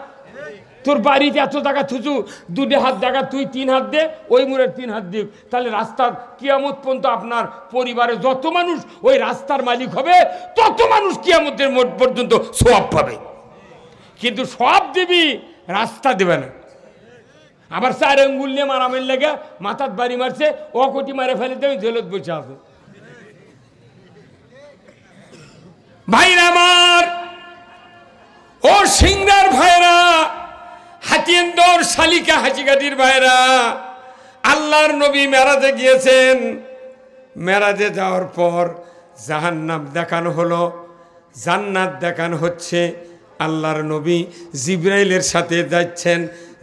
তোর বাড়িতে এত জায়গা থুচু, 2 হাত জায়গা তুই 3 হাত দে, ওই মুড়ের 3 হাত দিক, তাহলে রাস্তার কিয়ামত পর্যন্ত আপনার পরিবারে যত মানুষ ওই রাস্তার মালিক হবে, তত মানুষ কিয়ামতের মোট পর্যন্ত সওয়াব পাবে। কিন্তু সওয়াব দিবি, রাস্তা দেবে না। আবার 4 আঙ্গুল নিয়ে মারামের লেগে মাথার বাড়ি মারছে, ও কোটি মারে ফেলে দেবে, জেলত বসে আছে। ভাইরা আমার, ও সিংড়ার ভাইরা, হাতিয়ান্দর, শালিকা, হাঁচিকাটির ভাইরা, আল্লাহর নবী মেরাজে গিয়েছেন। মেরাজে যাওয়ার পর জাহান্নাম দেখানো হলো, জান্নাত দেখানো হচ্ছে। আল্লাহর নবী জিবরাইলের সাথে যাচ্ছেন,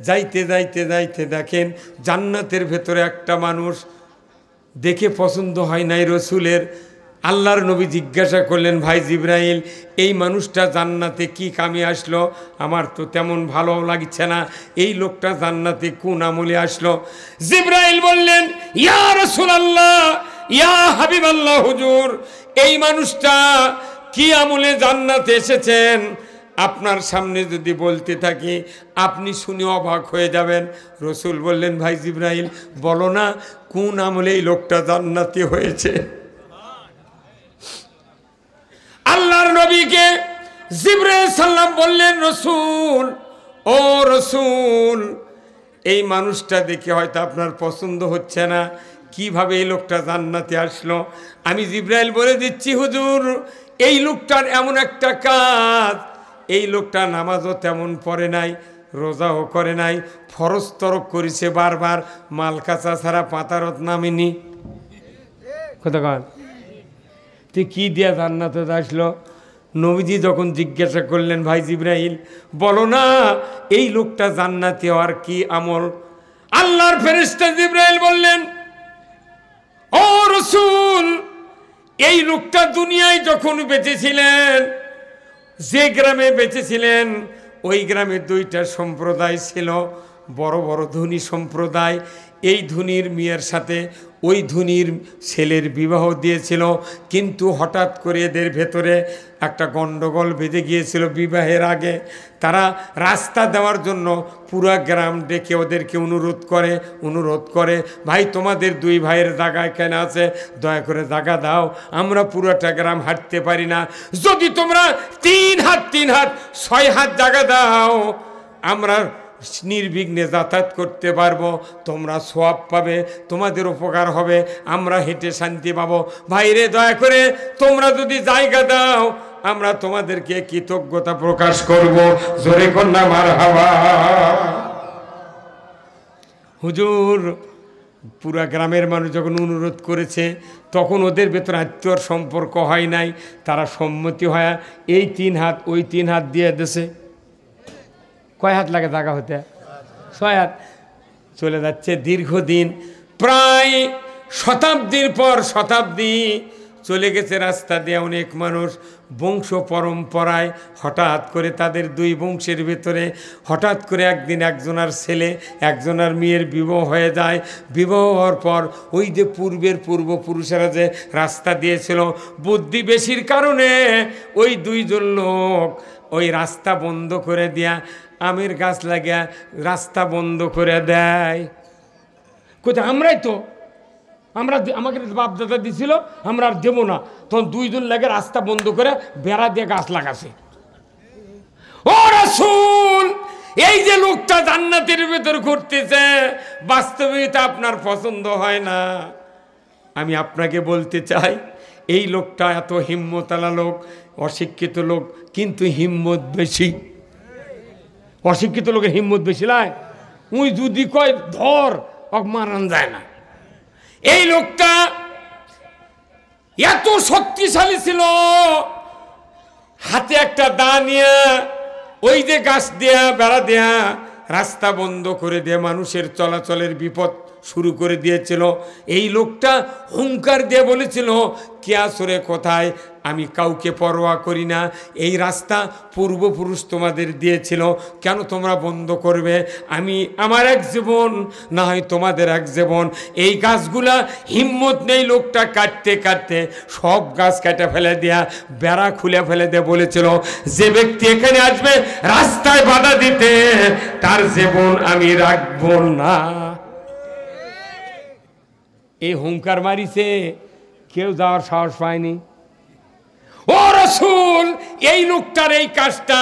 যাইতে যাইতে যাইতে দেখেন জান্নাতের ভেতরে একটা মানুষ দেখে পছন্দ হয় নাই রসুলের। আল্লাহর নবী জিজ্ঞাসা করলেন, ভাই জিব্রাইল, এই মানুষটা জান্নাতে কি কামে আসলো? আমার তো তেমন ভালো লাগছে না, এই লোকটা জান্নাতে কোন আমলে আসলো? জিব্রাইল বললেন, ইয়া রাসূলুল্লাহ, ইয়া হাবিবাল্লাহ, হুজুর, এই মানুষটা কি আমলে জান্নাতে এসেছেন আপনার সামনে যদি বলতে থাকি আপনি শুনে অবাক হয়ে যাবেন। রসুল বললেন, ভাই জিব্রাইল, বলো না কোন আমলে এই লোকটা জান্নাতি হয়েছে। আল্লাহর নবীকে জিবরাইল সাল্লাম বললেন, রসুল, ও রসুল, এই মানুষটা দেখে হয়তো আপনার পছন্দ হচ্ছে না, কিভাবে এই লোকটা জান্নাতে আসলো? আমি জিবরাইল বলে দিচ্ছি হুজুর, এই লোকটার এমন একটা কাজ, এই লোকটা নামাজও তেমন পড়ে নাই, রোজাও করে নাই, ফরজ তরক করেছে বারবার, মাল কাঁচা ছাড়া পাতারত নামেনি। কথা কন, তুই কি দিয়া জান্নাতে আসলো? নবীজি যখন জিজ্ঞাসা করলেন, ভাই জিব্রাইল, বলো না এই লোকটা জান্নাতি হওয়ার কি আমল? আল্লাহর ফেরেশতা জিব্রাইল বললেন, ও রসুল, এই লোকটা দুনিয়ায় যখন বেঁচেছিলেন, যে গ্রামে বেঁচেছিলেন, ওই গ্রামে দুইটা সম্প্রদায় ছিল, বড় বড় ধনী সম্প্রদায়। এই ধনীর মেয়ের সাথে ওই ধনীর ছেলের বিবাহ দিয়েছিল, কিন্তু হঠাৎ করে এদের ভেতরে একটা গণ্ডগোল বেঁধে গিয়েছিল বিবাহের আগে। তারা রাস্তা দেওয়ার জন্য পুরা গ্রাম ডেকে ওদেরকে অনুরোধ করে, ভাই তোমাদের দুই ভাইয়ের জায়গা কেন আছে, দয়া করে জায়গা দাও, আমরা পুরাটা গ্রাম হাঁটতে পারি না, যদি তোমরা 3 হাত 6 হাত জায়গা দাও আমরা নির্বিঘ্নে যাতায়াত করতে পারবো, তোমরা সওয়াব পাবে, তোমাদের উপকার হবে, আমরা হেঁটে শান্তি পাবো। ভাইরে, দয়া করে তোমরা যদি জায়গা দাও আমরা তোমাদেরকে কৃতজ্ঞতা প্রকাশ করব। জোরে কন্যা মারহাবা। হুজুর, পুরা গ্রামের মানুষ যখন অনুরোধ করেছে, তখন ওদের ভেতর আত্মীয়র সম্পর্ক হয় নাই, তারা সম্মতি হয় এই 3 হাত ওই 3 হাত দিয়ে দেশে। কয় হাত লাগে জায়গা হতে? 6 হাত। চলে যাচ্ছে দীর্ঘদিন, প্রায় শতাব্দীর পর শতাব্দী চলে গেছে রাস্তা দিয়ে অনেক মানুষ, বংশ পরম্পরায় হঠাৎ করে তাদের দুই বংশের ভেতরে হঠাৎ করে একদিন একজনার ছেলে একজনার মেয়ের বিবাহ হয়ে যায়। বিবাহ হওয়ার পর ওই যে পূর্বপুরুষেরা যে রাস্তা দিয়েছিল, বুদ্ধি বেশির কারণে ওই দুইজন লোক ওই রাস্তা বন্ধ করে দেয়া, আমের গাছ লাগিয়া রাস্তা বন্ধ করে দেয়। কোথায়? আমরাই তো, আমাকে বাপদাদা দিছিল, আমরা আর দেবো না, তখন দুইজন লাগে রাস্তা বন্ধ করে বেড়া দিয়ে গাছ লাগাছে। ও রাসূল, এই যে লোকটা জান্নাতের ভেতর ঘুরতেছে, বাস্তবে এটা আপনার পছন্দ হয় না। আমি আপনাকে বলতে চাই, এই লোকটা এত হিম্মতালা লোক, অশিক্ষিত লোক, কিন্তু হিম্মত বেশি। অশিক্ষিত লোকের হিম্মত বেশি লাই, উই যদি কয় ধর, মারান যায় না। এই লোকটা এত শক্তিশালী ছিল, হাতে একটা দা নিয়ে ওই যে গাছ দেয়া বেড়া দেয়া রাস্তা বন্ধ করে দিয়ে মানুষের চলাচলের বিপদ শুরু করে দিয়েছিল। এই লোকটা হুঙ্কার দিয়ে বলেছিল, কে আসরে কোথায়, আমি কাউকে পরোয়া করি না, এই রাস্তা পূর্বপুরুষ তোমাদের দিয়েছিল, কেন তোমরা বন্ধ করবে? আমার এক জীবন না হয় তোমাদের এক জীবন। এই গাছগুলা হিম্মত নেই লোকটা কাটতে কাটতে সব গাছ কেটে ফেলে দেয়া, বেড়া খুলে ফেলে দিয়ে বলেছিল, যে ব্যক্তি এখানে আসবে রাস্তায় বাধা দিতে, তার জীবন আমি রাখবো না। এই হুঙ্কার মারিছে, কেউ যাওয়ার সাহস পায়নি। ও রাসূল, এই লোকটার এই কাজটা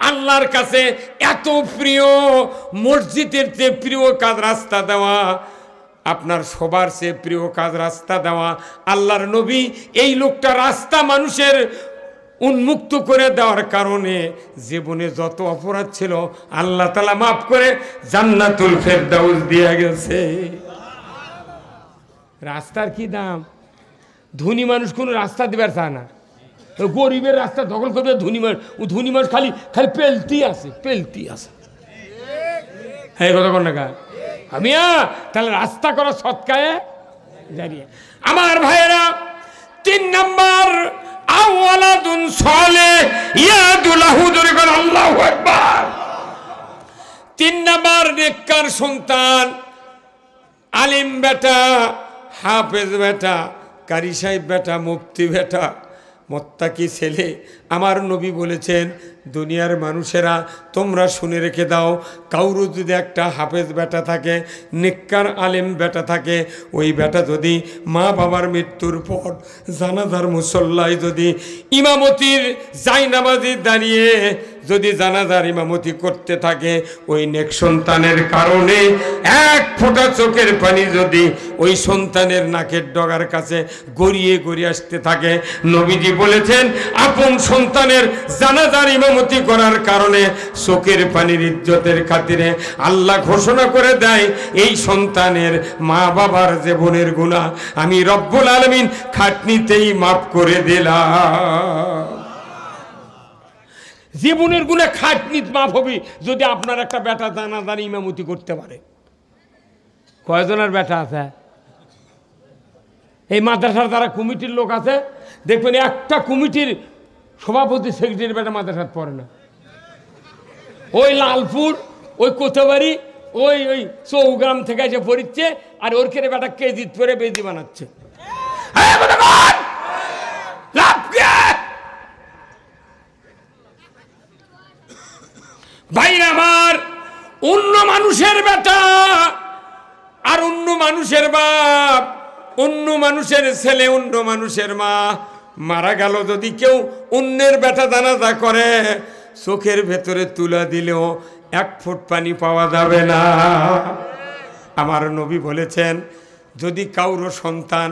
আল্লাহর কাছে এত প্রিয়, মসজিদের চেয়ে প্রিয় কাজ রাস্তা দেওয়া, আপনার সবার চেয়ে প্রিয় কাজ রাস্তা দেওয়া। আল্লাহর নবী এই লোকটা রাস্তা মানুষের উন্মুক্ত করে দেওয়ার কারণে জীবনে যত অপরাধ ছিল আল্লাহ তাআলা মাফ করে জান্নাতুল ফেরদাউস দিয়ে গেছে। রাস্তার কি দাম? ধনী মানুষ কোনো রাস্তা দিবার চায় না, গরিবের রাস্তা দখল করবে ধনী মানুষ। ধনী মানুষ খালি পেলতি আছে। হ্যাঁ কথা কোন না আমি তাহলে রাস্তা করা সৎকায়ে জারিয়া। আমার ভাইয়েরা 3 নম্বর আওয়ালাদুন সালেহ ইয়াদুলাহু দরিকান আল্লাহু আকবার। 3 নম্বর নেককার সন্তান, আলিম বেটা, হাফেজ বেটা, কারি সাহেব বেটা, মুফতি বেটা, মোত্তাকি ছেলে। আমার নবী বলেছেন দুনিয়ার মানুষেরা তোমরা শুনে রেখে দাও, কাউরু যদি একটা হাফেজ বেটা থাকে, নেককার আলেম বেটা থাকে, ওই বেটা যদি মা বাবার মৃত্যুর পর জানাজার মুসল্লায় যদি ইমামতির জায়নামাজি দাঁড়িয়ে যদি জানাজার ইমামতি করতে থাকে, ওই নেক সন্তানের কারণে 1 ফোঁটা চোখের পানি যদি ওই সন্তানের নাকের ডগার কাছে গড়িয়ে গড়িয়ে আসতে থাকে, নবীজি বলেছেন আপন সন্তানের জানাজার ইমামতি করার কারণে চোখের পানির ইজ্জতের খাতিরে আল্লাহ ঘোষণা করে দেয় এই সন্তানের মা বাবার জীবনের গুনাহ আমি রব্বুল আলামিন খাটনিতেই মাফ করে দিলাম। জীবনের গুনাহ খাটনিতে মাফ হবে যদি আপনার একটা বেটা জানাজার ইমামতি করতে পারে। কয়জনের বেটা আছে এই মাদ্রাসার যারা কমিটির লোক আছে, দেখবেন একটা কমিটির সভাপতি সেক্রেটারি বেটা মাদ্রাসার পড়ে না। ওই লালপুর, ওই কোথাবাড়ি, ওই ওই চৌগ্রাম থেকে এসে পড়িচ্ছে, আর ওর কেড়ে বেটা কেজিত পরে বেদি বানাচ্ছে। ভাইরা আমার, অন্য মানুষের বেটা আর অন্য মানুষের বাপ, অন্য মানুষের ছেলে, অন্য মানুষের মা মারা গেল, যদি কেউ অন্যের বেটা জানাজা করে, চোখের ভেতরে তুলা দিলেও 1 ফুট পানি পাওয়া যাবে না। আমার নবী বলেছেন যদি কাউরো সন্তান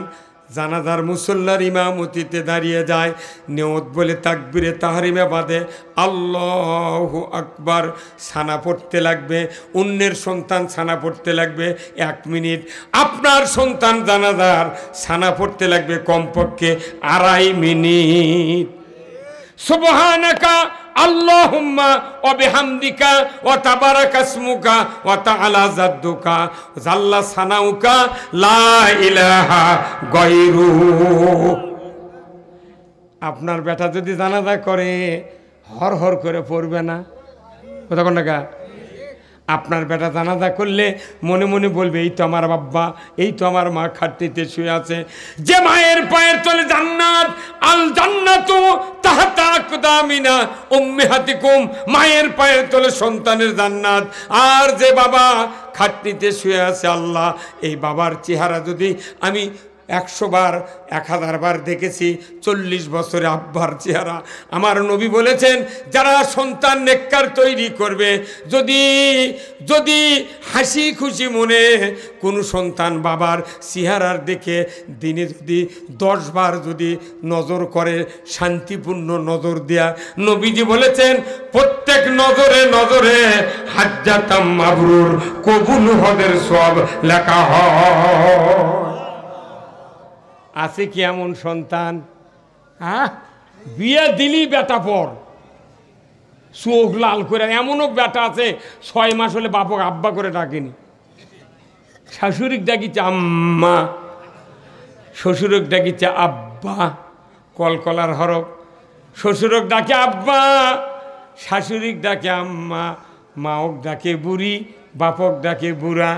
জানাজার মুসল্লার ইমামতিতে দাঁড়িয়ে যায়, নিয়ত বলে তাকবীরে তাহরিমে বাদে আল্লাহু আকবার সানা পড়তে লাগবে, অন্যের সন্তান সানা পড়তে লাগবে 1 মিনিট, আপনার সন্তান জানাজার সানা পড়তে লাগবে কমপক্ষে 2.5 মিনিট। সুবহানাকা আল্লাহুম্মা ওয়া বিহামদিকা ওয়া তাবারাকা ইসমুকা ওয়া তাআলা জাদ্দুকা জাল্লা সানাউকা লা ইলাহা গায়রু। আপনার বেটা যদি জানাজা করে হর হর করে পড়বে না, কথা কোন টাকা? আপনার বেটা জানাজা করলে মনে মনে বলবে এই তো আমার বাবা, এই তো আমার মা খাটনিতে শুয়ে আছে। যে মায়ের পায়ের তলে জান্নাত, আল জান্নাতু তাহতা আকদামিনা উম্মাহাতিকুম, মায়ের পায়ের তলে সন্তানের জান্নাত। আর যে বাবা খাটনিতে শুয়ে আছে, আল্লাহ এই বাবার চেহারা যদি আমি 100 বার 1000 বার দেখেছি, 40 বছরে আব্বার চেহারা। আমার নবী বলেছেন যারা সন্তান নেককার তৈরি করবে, যদি যদি হাসি খুশি মনে কোনো সন্তান বাবার চেহারার দিকে দিনে যদি 10 বার যদি নজর করে, শান্তিপূর্ণ নজর দেয়া, নবীজি বলেছেন প্রত্যেক নজরে নজরে হাজ্জাতাম মাবরুর, কবুল হজের সওয়াব লেখা হয়। আছে কি এমন সন্তান? হ্যাঁ, বিয়ে দিলি বেটা পর চোখ লাল করে, এমনও বেটা আছে 6 মাস হলে বাপক আব্বা করে ডাকেনি, শাশুড়িক ডাকিছে আম্মা, শ্বশুরক ডাকিছে আব্বা, কলকলার হরফ, শ্বশুরক ডাকে আব্বা, শাশুড়িক ডাকে আম্মা, মাওক ডাকে বুড়ি, বাপক ডাকে বুড়া।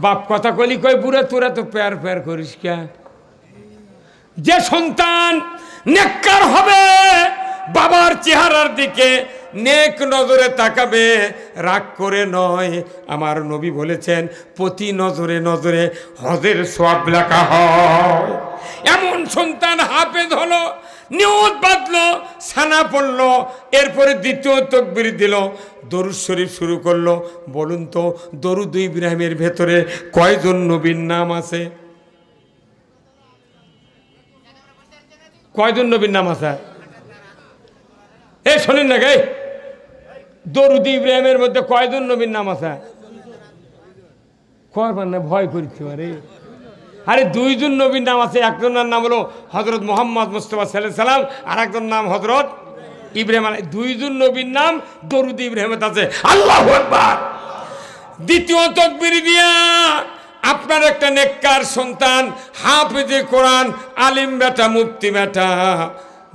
বাপ কথা কলি কয় বুড়া, তোরা তো প্যার প্যার করিস কে? যে সন্তান নেককার হবে, বাবার চেহারার দিকে নেক নজরে তাকাবে, রাগ করে নয়। আমার নবী বলেছেন প্রতি নজরে নজরে হজের সওয়াব লেখা হয়। এমন সন্তান হাফেজ হলো, নিয়ত বাঁধলো, সানা পড়লো, এরপরে দ্বিতীয় তাকবীর দিল, দরুদ শরীফ শুরু করলো। বলুন তো দরুদ ইব্রাহিমের ভেতরে কয়জন নবীর নাম আছে? কয়জন নবীর নাম আছে? এই শোনেন না গে, দরুদ ইব্রাহিমের মধ্যে কয়জন নবীর নাম আছে? করবার না, ভয় করতে পারে। আরে 2 জন নবীর নাম আছে। একজনের নাম হলো হজরত মোহাম্মদ মুস্তাফা সাল্লাল্লাহু আলাইহি সাল্লাম, আর একজন নাম হজরত ইব্রাহিম। 2 জন নবীর নাম দরুদ ইব্রাহিমে আছে। আল্লাহু আকবার। দ্বিতীয় তাকবীর দিয়া আপনার একটা নেককার সন্তান, হাফেজে কোরআন, আলিম বেটা, মুফতি বেটা,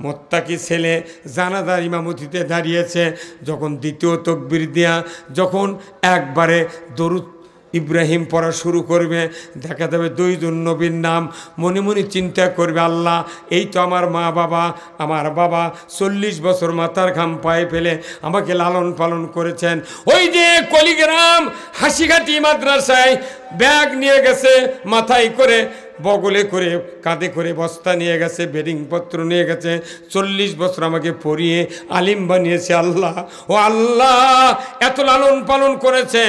মোত্তাকি ছেলে জানাজার ইমামতিতে দাঁড়িয়েছে, যখন দ্বিতীয় তাকবীর দিয়া যখন একবারে দরুদ ইব্রাহিম পড়া শুরু করবে, দেখা যাবে দুইজন নবীর নাম মনে মনে চিন্তা করবে, আল্লাহ এই তো আমার মা বাবা, আমার বাবা 40 বছর মাথার ঘাম পায়ে ফেলে আমাকে লালন পালন করেছেন। ওই যে কলিগ্রাম হাসিঘাটি মাদ্রাসায় ব্যাগ নিয়ে গেছে, মাথায় করে, বগলে করে, কাঁধে করে বস্তা নিয়ে গেছে, বেডিংপত্র নিয়ে গেছে, 40 বছর আমাকে পড়িয়ে আলিম বানিয়েছে। আল্লাহ, ও আল্লাহ, এত লালন পালন করেছে,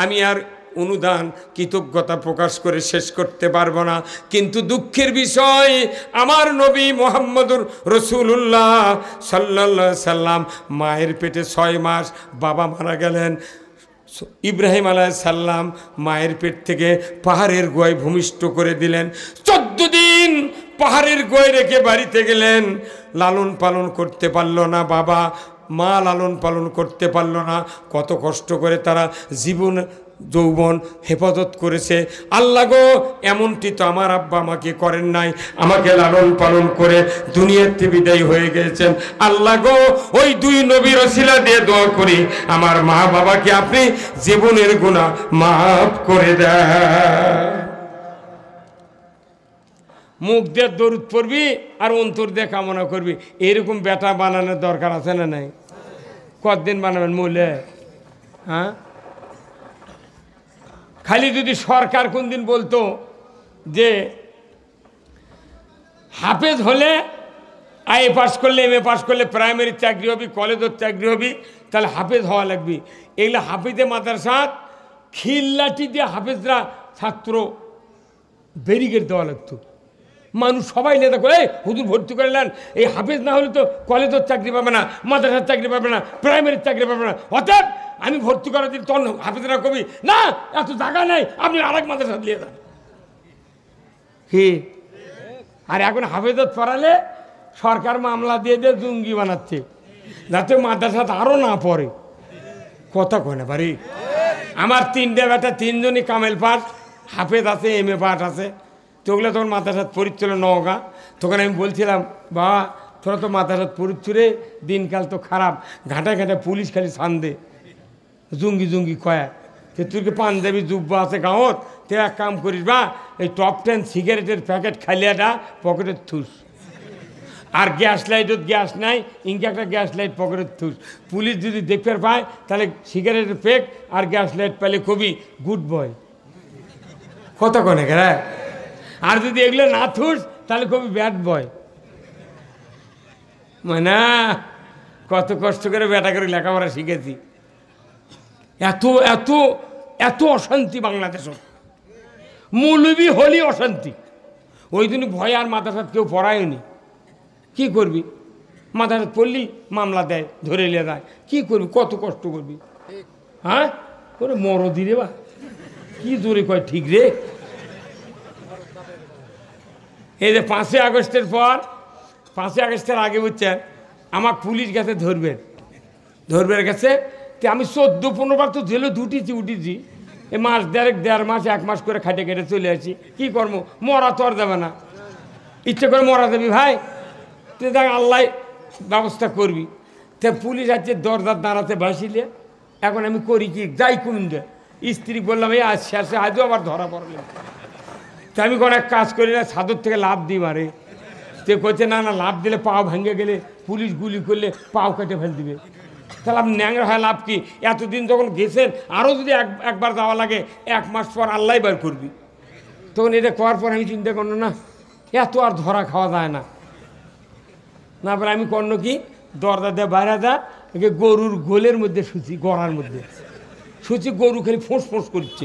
আমি আর অনুদান কৃতজ্ঞতা প্রকাশ করে শেষ করতে পারবো না। কিন্তু দুঃখের বিষয়, আমার নবী মুহাম্মদুর রাসূলুল্লাহ সাল্লাল্লাহু আলাইহি সাল্লাম মায়ের পেটে 6 মাস, বাবা মারা গেলেন। ইব্রাহিম আলাইহিস সালাম মায়ের পেট থেকে পাহাড়ের গোয় ভূমিষ্ঠ করে দিলেন। 14 দিন পাহাড়ের গোয় রেখে বাড়িতে গেলেন। লালন পালন করতে পারল না বাবা, মা লালন পালন করতে পারল না। কত কষ্ট করে তারা জীবন যৌবন হেফাজত করেছে। আল্লাহ গো, এমনটি তো আমার আব্বা আমাকে করেন নাই, আমাকে লালন পালন করে দুনিয়াতে বিদায় হয়ে গেছেন। আল্লাহ গো, ওই 2 নবীর ওসিলা দিয়ে দোয়া করি, আমার মা বাবাকে আপনি জীবনের গুনাহ মাফ করে দেন। মুখ দিয়ে দরুদ পড়বি আর অন্তর দিয়ে কামনা করবি, এরকম বেটা বানানোর দরকার আছে না নাই? কতদিন বানাবেন মূলে? হ্যাঁ, খালি যদি সরকার কোন দিন বলতো যে হাফেজ হলে আইএ পাস করলে, এমএ পাস করলে প্রাইমারি চাকরি হবি, কলেজের চাকরি হবি, তাহলে হাফেজ হওয়া লাগবে। এগুলো হাফেজে মাদ্রাসাত খিল্লাটি দিয়ে হাফেজরা ছাত্র ব্যারিকেড দেওয়া লাগতো। মানুষ সবাই নেতা করে হুজুর ভর্তি করলেন, এই হাফেজ না হলে তো কলেজের চাকরি পাবে না, মাদ্রাসার চাকরি পাবে না, প্রাইমারির চাকরি পাবে না। অর্থাৎ আমি ভর্তি করার দিন তখন হাফেজরা কবি না, এত জায়গা নেই, আপনি আরেক মাদ্রাসা দিয়ে দেন। কি আর এখন হাফেজত পড়ালে সরকার মামলা দিয়ে দিয়ে জঙ্গি বানাচ্ছে, যাতে মাদ্রাসাতে আরও না পড়ে। কথা কয় না বাড়ি। আমার 3টে বেটা, 3জনই কামেল পাঠ, হাফেজ আছে, এমএ পাঠ আছে। তো ওগুলো তখন মাদ্রাসাত পড়িচ্ছিল নওগাঁ। তখন আমি বলছিলাম, বাবা তোরা তো মাদ্রাসাত পড়িচ্ছু রে, দিনকাল তো খারাপ, ঘাটায় ঘাটায় পুলিশ খালি সান্দে জঙ্গি জঙ্গি কয়া, তো তুই কি পাঞ্জাবি জুব্বা আছে গাঁৱত, তে এক কাম করিস বা এই টপ 10 সিগারেটের প্যাকেট খাইলিয়াটা পকেটে থুস, আর গ্যাস লাইটত গ্যাস নাই, ইনকে একটা গ্যাস লাইট পকেটে থুস। পুলিশ যদি দেখতে পায় তাহলে সিগারেটের প্যাক আর গ্যাস লাইট পেলে কবি গুড বয়। কত কনে গেরা, আর যদি এগুলো না থুস তাহলে কবি ব্যাড বয়। মানে কত কষ্ট করে বেটা করে লেখাপড়া শিখেছি। এত এত এত অশান্তি বাংলাদেশ, মৌলবি হলি অশান্তি। ওই জন্য ভয় আর মাদ্রাসাত কেউ পড়ায়নি। কি করবি, মাদ্রাসাত পড়লি মামলা দেয়, ধরে নিয়ে যায়, কি করবি, কত কষ্ট করবি? হ্যাঁ করে মরদি রে বা, কি জোরে কয় ঠিক রে। এই যে 5ই আগস্টের পর, 5ই আগস্টের আগে বুঝছেন আমার পুলিশ গেছে ধরবে গেছে, তো আমি 14-15 বার তো জেলে উঠেছি। এই মাস 1.5 মাস 1 মাস করে খাটে কেটে চলে আসি। কি করবো, মরা তো আর যাবে না, ইচ্ছে করে মরা যাবি ভাই, তো দেখ আল্লাহ ব্যবস্থা করবি। তো পুলিশ আছে দরজার দাঁড়াতে বাসিলে, এখন আমি করি কি, যাই কুমিন্দে স্ত্রী বললাম এই আজ শেষে, আজও আবার ধরা পড়লাম। তো আমি কোনো এক কাজ করি না, ছাদর থেকে লাভ দিই মারে। তো কইছে না না, লাভ দিলে পাও ভেঙে গেলে পুলিশ গুলি করলে পাও কেটে ফেল দিবে। তাহলে আপনি ন্যাংরা হয় লাভ কি? এতদিন যখন গেছেন আরও যদি একবার যাওয়া লাগে, 1 মাস পর আল্লাহ বার করবি। তখন এটা করার পর আমি চিন্তা করলো না, এত আর ধরা খাওয়া যায় না। না বলে আমি করলো কি, দরজা দিয়ে বাইরে যা, গরুর গোলের মধ্যে শুচি, গড়ার মধ্যে শুচি, গরু খালি ফোঁস ফোঁস করছে।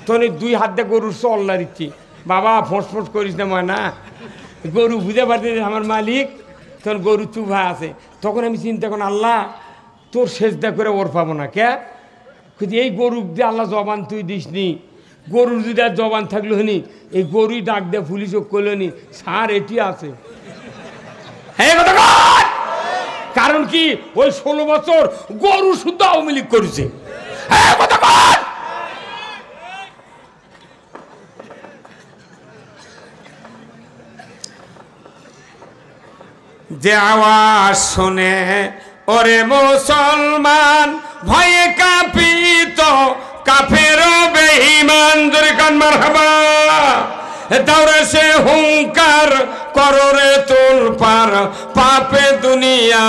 তখন এই 2 হাত দিয়ে গরুর চল্লা দিচ্ছি, বাবা ফোঁস ফোঁস করিস না ময়না, গরু বুঝে পারতে আমার মালিক। তখন গরু চুভা আছে। তখন আমি চিন্তা করি, আল্লাহ তোর সেজদা করে ওর পাবো না কে, এই গরু দিয়ে আল্লাহ জবান তুই দিসনি, গরুর যদি আর জবান থাকলো হনি, এই গরুই ডাক দিয়ে পুলিশও করলো নি, সার এটি আছে। কারণ কি, ওই 16 বছর গরু শুদ্ধ আওয়ামী লীগ করেছে। যে আওয়াজ শুনে ওরে মুসলমান ভয়ে কাঁপিত কাফের বেঈমান জোরে কান মারহাবা দাওরে সে হুঙ্কার কররে তোলপার পাপে দুনিয়া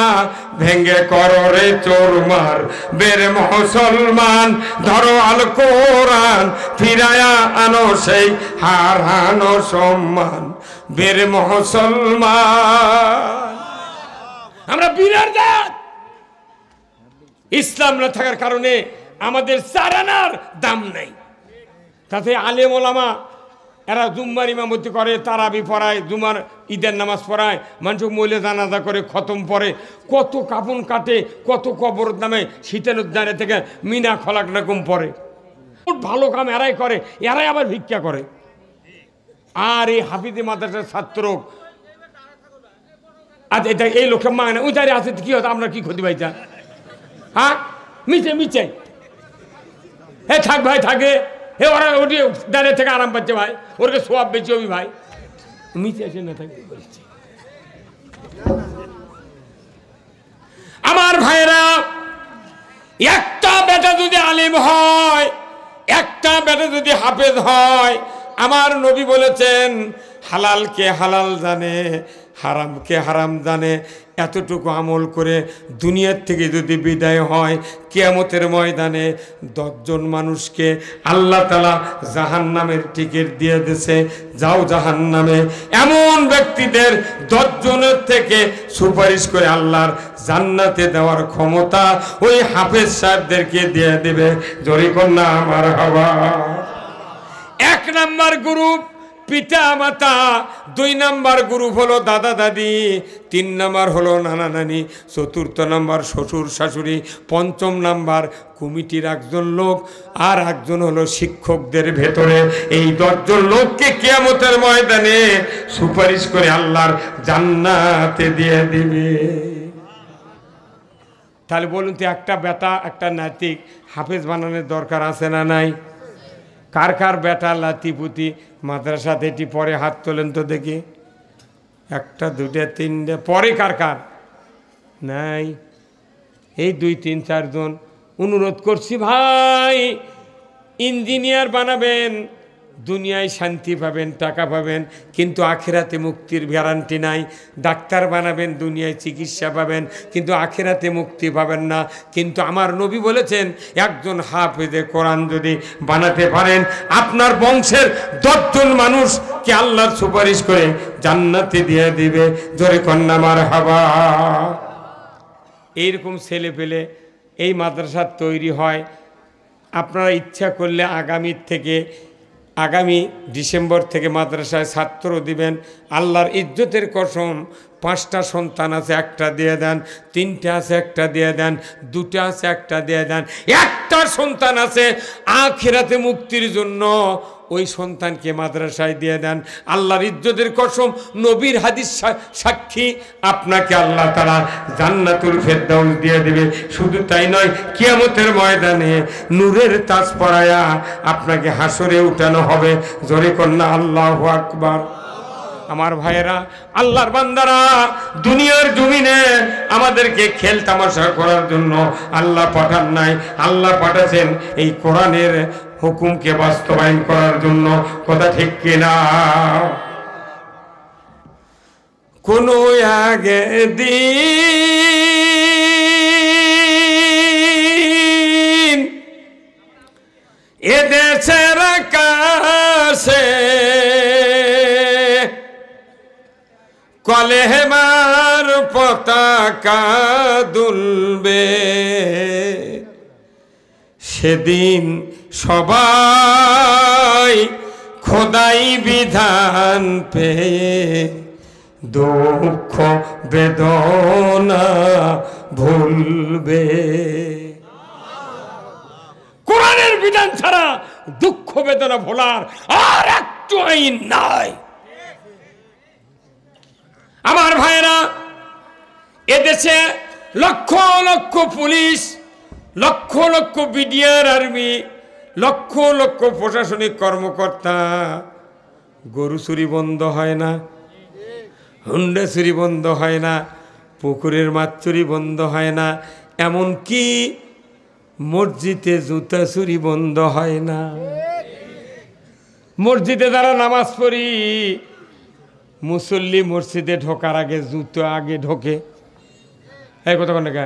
ভেঙ্গে কররে চোরমার বের মুসলমান ধরো আল কোরআন ফিরায়া আনো সেই হারানো সম্মান বের মুসলমান। আমরা বীরের জাত, ইসলাম না থাকার কারণে আমাদের চারানার দাম নাই। তাতে আলেম ওলামা এরা জুম্মার ইমামতি করে, তারাবি পড়ায়, জুমার ঈদের নামাজ পড়ায়, মানুষ মহিলা জানাজা করে, খতম পড়ে, কত কাপন কাটে, কত কবর নামে শীতানুদ্যানে থেকে মিনা খলাক রকম পড়ে। ভালো কাম এরাই করে, এরাই আবার ভিক্ষা করে। আর এই হাফিজি মাদ্রাসার ছাত্র আজ এটা এই লোকটা মানে ওই দাঁড়িয়ে আছে, কি হতো, আমরা কি ক্ষতি পাইছা? হ্যাঁ মিছে মিছে হে থাক ভাই থাকে, হে ওরা ওটি দাঁড়িয়ে থেকে আরাম পাচ্ছে ভাই, ওরকে সোয়াব বেশি হবি ভাই, মিছে আছে না থাকবে বলছে। আমার ভাইরা, একটা বেটা যদি আলিম হয়, একটা বেটা যদি হাফেজ হয়, আমার নবী বলেছেন হালালকে হালাল জানে, হারামকে হারাম জানে, এতটুকু আমল করে দুনিয়ার থেকে যদি বিদায় হয়, কিয়ামতের ময়দানে 10 জন মানুষকে আল্লাহ তাআলা জাহান্নামের টিকিট দিয়ে দিয়েছে, যাও জাহান্নামে। এমন ব্যক্তিদের 10 জনের থেকে সুপারিশ করে আল্লাহর জান্নাতে দেওয়ার ক্ষমতা ওই হাফেজ সাহেবদেরকে দিয়ে দেবে। জোরে কন্যা আমার হওয়া। 1 নাম্বার গ্রুপ পিতা মাতা, 2 নাম্বার গ্রুপ হলো দাদা দাদি, 3 নাম্বার হলো নানা নানি, 4র্থ নাম্বার শ্বশুর শাশুড়ি, 5ম নাম্বার কমিটির একজন লোক, আর একজন হলো শিক্ষকদের ভেতরে। এই 10 জন লোককে কিয়ামতের ময়দানে সুপারিশ করে আল্লাহর জান্নাতে দিয়ে দিবে। তাহলে বলুন তো, একটা বেটা একটা নাতিক হাফেজ বানানোর দরকার আছে না নাই? কার কার বেটা লাতিপুতি মাদ্রাসাতে এটি পরে হাত তোলেন তো দেখি। 1টা 2টা 3টে পরে কার কার নাই? এই 2 3 4 জন। অনুরোধ করছি ভাই, ইঞ্জিনিয়ার বানাবেন, দুনিয়ায় শান্তি পাবেন, টাকা পাবেন, কিন্তু আখিরাতে মুক্তির গ্যারান্টি নাই। ডাক্তার বানাবেন, দুনিয়ায় চিকিৎসা পাবেন, কিন্তু আখিরাতে মুক্তি পাবেন না। কিন্তু আমার নবী বলেছেন, একজন হাফেজে কোরআন যদি বানাতে পারেন, আপনার বংশের 10 জন মানুষকে আল্লাহর সুপারিশ করে জান্নাতে দিয়ে দিবে। জোরে কন্যা মারহাবা। এইরকম ছেলে পেলে এই মাদ্রাসার তৈরি হয়। আপনারা ইচ্ছা করলে আগামী ডিসেম্বর থেকে মাদ্রাসায় ছাত্র দিবেন। আল্লাহর ইজ্জতের কসম, 5টা সন্তান আছে, 1টা দিয়ে দেন, 3টে আছে, 1টা দিয়ে দেন, 2টা আছে, 1টা দিয়ে দেন, 1টা সন্তান আছে আখিরাতে মুক্তির জন্য, ওই সন্তানকে মাদ্রাসায় দিয়ে দেন। আল্লাহর ইজ্জতের কসম, নবীর হাদিস সাক্ষী, আপনাকে আল্লাহ তাআলা জান্নাতুল ফেরদাউস দিয়ে দেবে। শুধু তাই নয়, কিয়ামতের ময়দানে নূরের তাজ পরায়া আপনাকে হাসরে উঠানো হবে। জোরে কন্যা আল্লাহু আকবার। আমার ভাইয়েরা, আল্লাহর বান্দারা, দুনিয়ার জমিনে আমাদেরকে খেল তামাশা করার জন্য আল্লাহ পাঠান নাই। আল্লাহ পাঠাছেন এই কোরআনের হুকুমকে বাস্তবায়ন করার জন্য। কথা ঠিক কিনা? কোনো আগে দিন এদেশের আকাশে কলেমার পতাকা দুলবে, সেদিন সবাই খোদাই বিধান পেয়ে দুঃখ বেদনা ভুলবে। কোরআনের বিধান ছাড়া দুঃখ বেদনা ভোলার আর একটু আইন নাই। আমার ভাইরা, এদেশে lakh lakh police, lakh lakh BDR army, lakh lakh প্রশাসনিক কর্মকর্তা। গরু চুরি বন্ধ হয় না, হুন্ডা চুরি বন্ধ হয় না, পুকুরের মাছ চুরি বন্ধ হয় না, এমনকি মসজিদে জুতা চুরি বন্ধ হয় না। মসজিদে যারা নামাজ পড়ি, মুসল্লি মসজিদে ঢোকার আগে জুতো আগে ঢোকে। এই কথা কোন দেখা,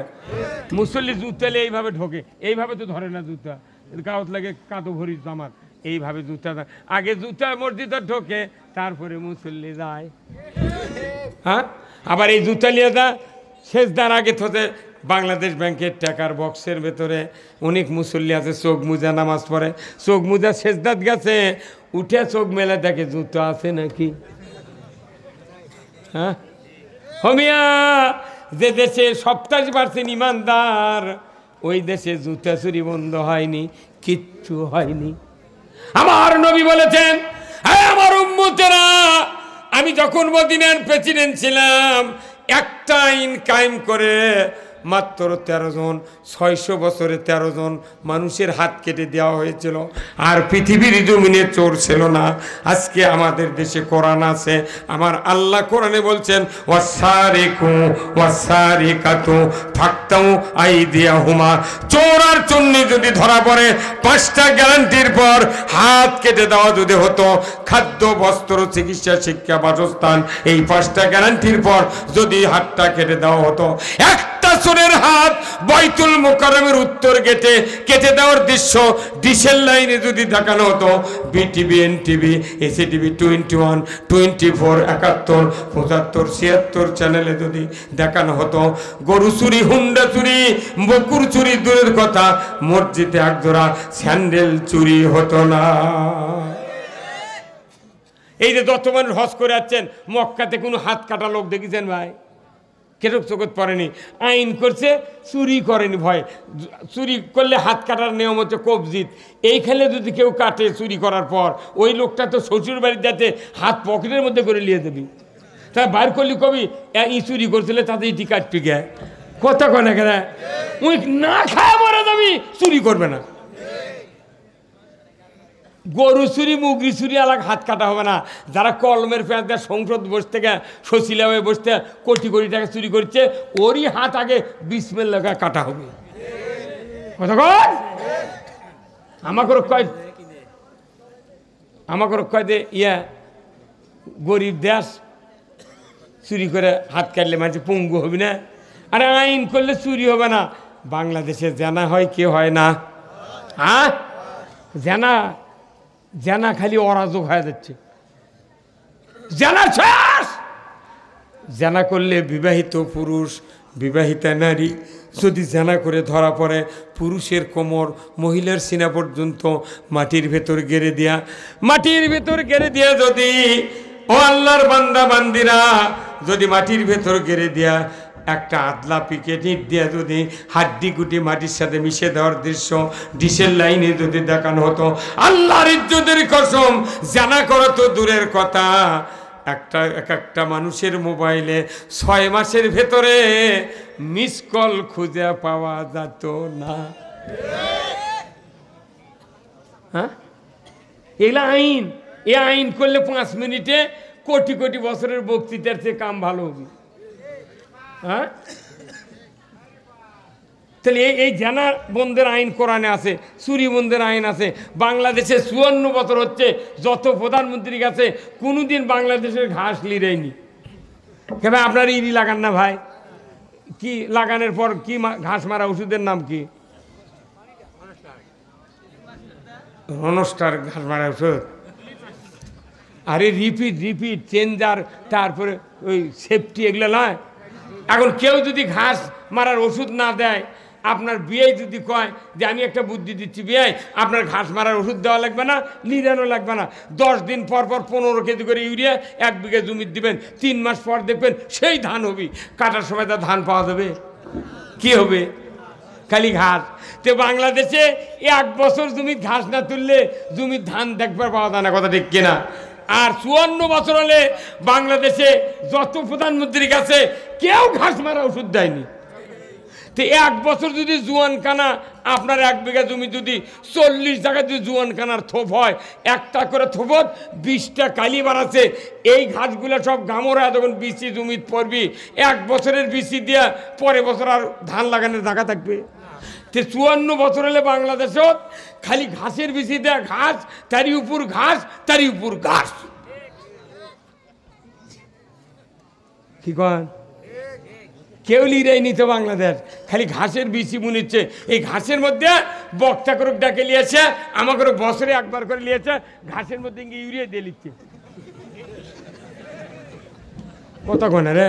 মুসল্লি জুতালে এইভাবে ঢোকে, এইভাবে তো ধরে না জুতা, গাওত লাগে কাঁদো ভরি জামার, এইভাবে জুতা আগে জুতা মসজিদে ঢোকে, তারপরে মুসল্লি যায়। হ্যাঁ, আবার এই জুতা নিয়ে যা সেজদার আগে থতে বাংলাদেশ ব্যাংকের টাকার বক্সের ভেতরে অনেক মুসল্লি আছে চোখ মুজা নামাজ পড়ে, চোখ মুজা সেজদাত গেছে, উঠে চোখ মেলে দেখে জুতো আছে নাকি। হ্যাঁ হমিয়া, যে দেশে 27% ইমানদার, ওই দেশে জুতা চুরি বন্ধ হয়নি, কিচ্ছু হয়নি। আমার নবী বলেছেন, আমার উম্মতেরা, আমি যখন মদিনার প্রেসিডেন্ট ছিলাম, একটা আইন কায়েম করে মাত্র 13 জন, 600 বছরে 13 জন মানুষের হাত কেটে দেওয়া হয়েছিল, আর পৃথিবীর জমিনে চোর ছিল না। আজকে আমাদের দেশে কোরআন আছে, আমার আল্লাহ কোরআনে বলছেন, ওয়াসারিকু ওয়াসারিকাতু ফাকতাউ আইদিয়াহুমা, চোর আর চুন্নি যদি ধরা পড়ে 5টা গ্যারান্টির পর হাত কেটে দেওয়া যদি হতো, খাদ্য, বস্ত্র, চিকিৎসা, শিক্ষা, বাসস্থান, এই 5টা গ্যারান্টির পর যদি হাতটা কেটে দেওয়া হতো, চোরের হাত বাইতুল মুকাররমের উত্তর গেটে কেটে দেওয়ার দৃশ্য ডিশেল লাইনে যদি দেখানো হতো, বিটিভি, এনটিভি, এসিটিভি, 21, 24, 71, 75, 76 চ্যানেলে যদি দেখানো হতো, গরু চুরি, হুন্ডা চুরি, বকুর চুরি দূরের কথা, মসজিদে একজোড়া স্যান্ডেল চুরি হতো না। এই যে যত মানুষ হজ করে যাচ্ছেন, মক্কাতে কোনো হাত কাটা লোক দেখেছেন ভাই? কেটক চোখত পড়েনি, আইন করছে, চুরি করেনি ভয়। চুরি করলে হাত কাটার নিয়ম হচ্ছে কবজিত, এইখানে যদি কেউ কাটে চুরি করার পর, ওই লোকটা তো শ্বশুর বাড়ির যাতে হাত পকেটের মধ্যে করে নিয়ে দেবি, তা বাইর করলি কবি ই চুরি করছিল, তাদের ইটি কাটপি গে কথা কয় না, কেন ওই না খায় মরে যাবি, চুরি করবে না। গরু চুরি, মুগরি চুরি আলাগ হাত কাটা হবে না। যারা কলমের পেঁয়াজ দেয় সংসদ বসে থেকে শশিলা হয়ে বসতে কোটি কোটি টাকা চুরি করছে, ওরই হাত আগে বিসমিল্লাহ কাটা হবে। কথা কয় আমাকে কয় দে ইয়া গরিব দেশ, চুরি করে হাত কাটলে মানুষ পঙ্গু হবি না। আরে আইন করলে চুরি হবে না। বাংলাদেশে জানা হয়, কে হয় না? হ্যাঁ, জানা খালি অরাজক হয়ে যাচ্ছে। জানা করলে বিবাহিত পুরুষ, বিবাহিতা নারী যদি জানা করে ধরা পড়ে, পুরুষের কোমর, মহিলার সিনা পর্যন্ত মাটির ভেতর গেড়ে দিয়া যদি, ও আল্লাহর বান্দা বান্দিরা, যদি মাটির ভেতর গেড়ে দিয়া একটা আদলা পিকে নিট দিয়ে যদি হাড্ডি গুটি মাটির সাথে মিশে দেওয়ার দৃশ্য ডিশেল লাইনে যদি দেখানো হতো, আল্লাহর ইজ্জতের কসম, জানা করা তো দূরের কথা, একটা মানুষের মোবাইলে 6 মাসের ভেতরে মিস কল খুঁজে পাওয়া যেত না। হ্যাঁ, এগুলা আইন। এ আইন করলে 5 মিনিটে কোটি কোটি বছরের বক্তৃতার চেয়ে কাম ভালো হবে। হ্যাঁ, তাহলে এই জানা বন্ধের আইন কোরআনে আছে, চুরি বন্ধের আইন আছে। বাংলাদেশে 54 বছর হচ্ছে, যত প্রধানমন্ত্রী গেছে কোনোদিন বাংলাদেশের ঘাস লিরেনি। কেন আপনার ইরি লাগান না ভাই? কি লাগানোর পর কি ঘাস মারা ওষুধের নাম কি? রনস্টার ঘাস মারা ওষুধ। আরে রিপিট চেঞ্জার, তারপরে ওই সেফটি, এগুলো নয়। এখন কেউ যদি ঘাস মারার ওষুধ না দেয়, আপনার বিয়ে যদি কয় যে আমি একটা বুদ্ধি দিচ্ছি বিয়ে, আপনার ঘাস মারার ওষুধ দেওয়া লাগবে না, লিরানো লাগবে না, 10 দিন পর 15 কেজি করে ইউরিয়া 1 বিঘা জমি দিবেন, 3 মাস পর দেখবেন সেই ধান হবে। কাটার সময় তার ধান পাওয়া যাবে, কি হবে? খালি ঘাস। তো বাংলাদেশে 1 বছর জমির ঘাস না তুললে জমির ধান দেখবার পাওয়া যায় না, কথা ঠিক কিনা? আর 54 বছর হলে বাংলাদেশে যত প্রধানমন্ত্রীর কাছে কেউ ঘাস মারা ওষুধ দেয়নি। তো 1 বছর যদি জুয়ানখানা আপনার 1 বিঘা জমি যদি 40 জায়গায় যদি জুয়ানখানার থোপ হয়, একটা করে থোপত 20টা কালি বাড়াচ্ছে, এই ঘাসগুলো সব গামরা যখন বিচি জমিত পড়বি 1 বছরের বিচি দিয়া পরের বছর আর ধান লাগানোর জায়গা থাকবে। তো 54 বছর হলে বাংলাদেশত খালি ঘাসের বিচি দেয়া ঘাস, তারই উপর ঘাস, তারই উপর ঘাস। কি কন? কেউ লিরাই নিত বাংলাদেশ, খালি ঘাসের বিচি বুনিচ্ছে। এই ঘাসের মধ্যে বক্তা করে ডাকে লিয়েছে, আমাকে বছরে 1 বার করে লিয়েছে, ঘাসের মধ্যে ইউরিয়া দিয়ে লিখছে। কত কোনে রে?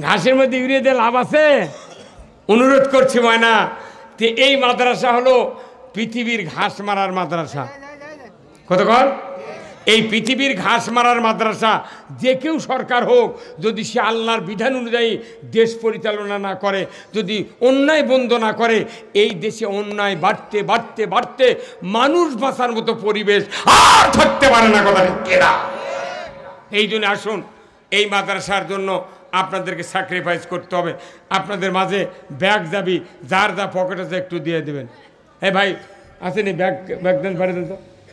ঘাসের মধ্যে ইউরিয়া দিয়ে লাভ আছে? অনুরোধ করছি ময়না, যে এই মাদ্রাসা হলো পৃথিবীর ঘাস মারার মাদ্রাসা। কতক্ষণ? এই পৃথিবীর ঘাস মারার মাদ্রাসা। যে কেউ সরকার হোক, যদি সে আল্লাহর বিধান অনুযায়ী দেশ পরিচালনা না করে, যদি অন্যায় বন্ধ না করে, এই দেশে অন্যায় বাড়তে বাড়তে বাড়তে মানুষ বাঁচার মতো পরিবেশ আর থাকতে পারে না। কথা কেনা। এই জন্য আসুন, এই মাদ্রাসার জন্য আপনাদেরকে স্যাক্রিফাইস করতে হবে। আপনাদের মাঝে ব্যাগ যাবি, যার যা পকেট আছে একটু দিয়ে দেবেন। হ্যাঁ ভাই, আসেনি ব্যাগ, ব্যাগ দেন, বাড়ি দেন তো।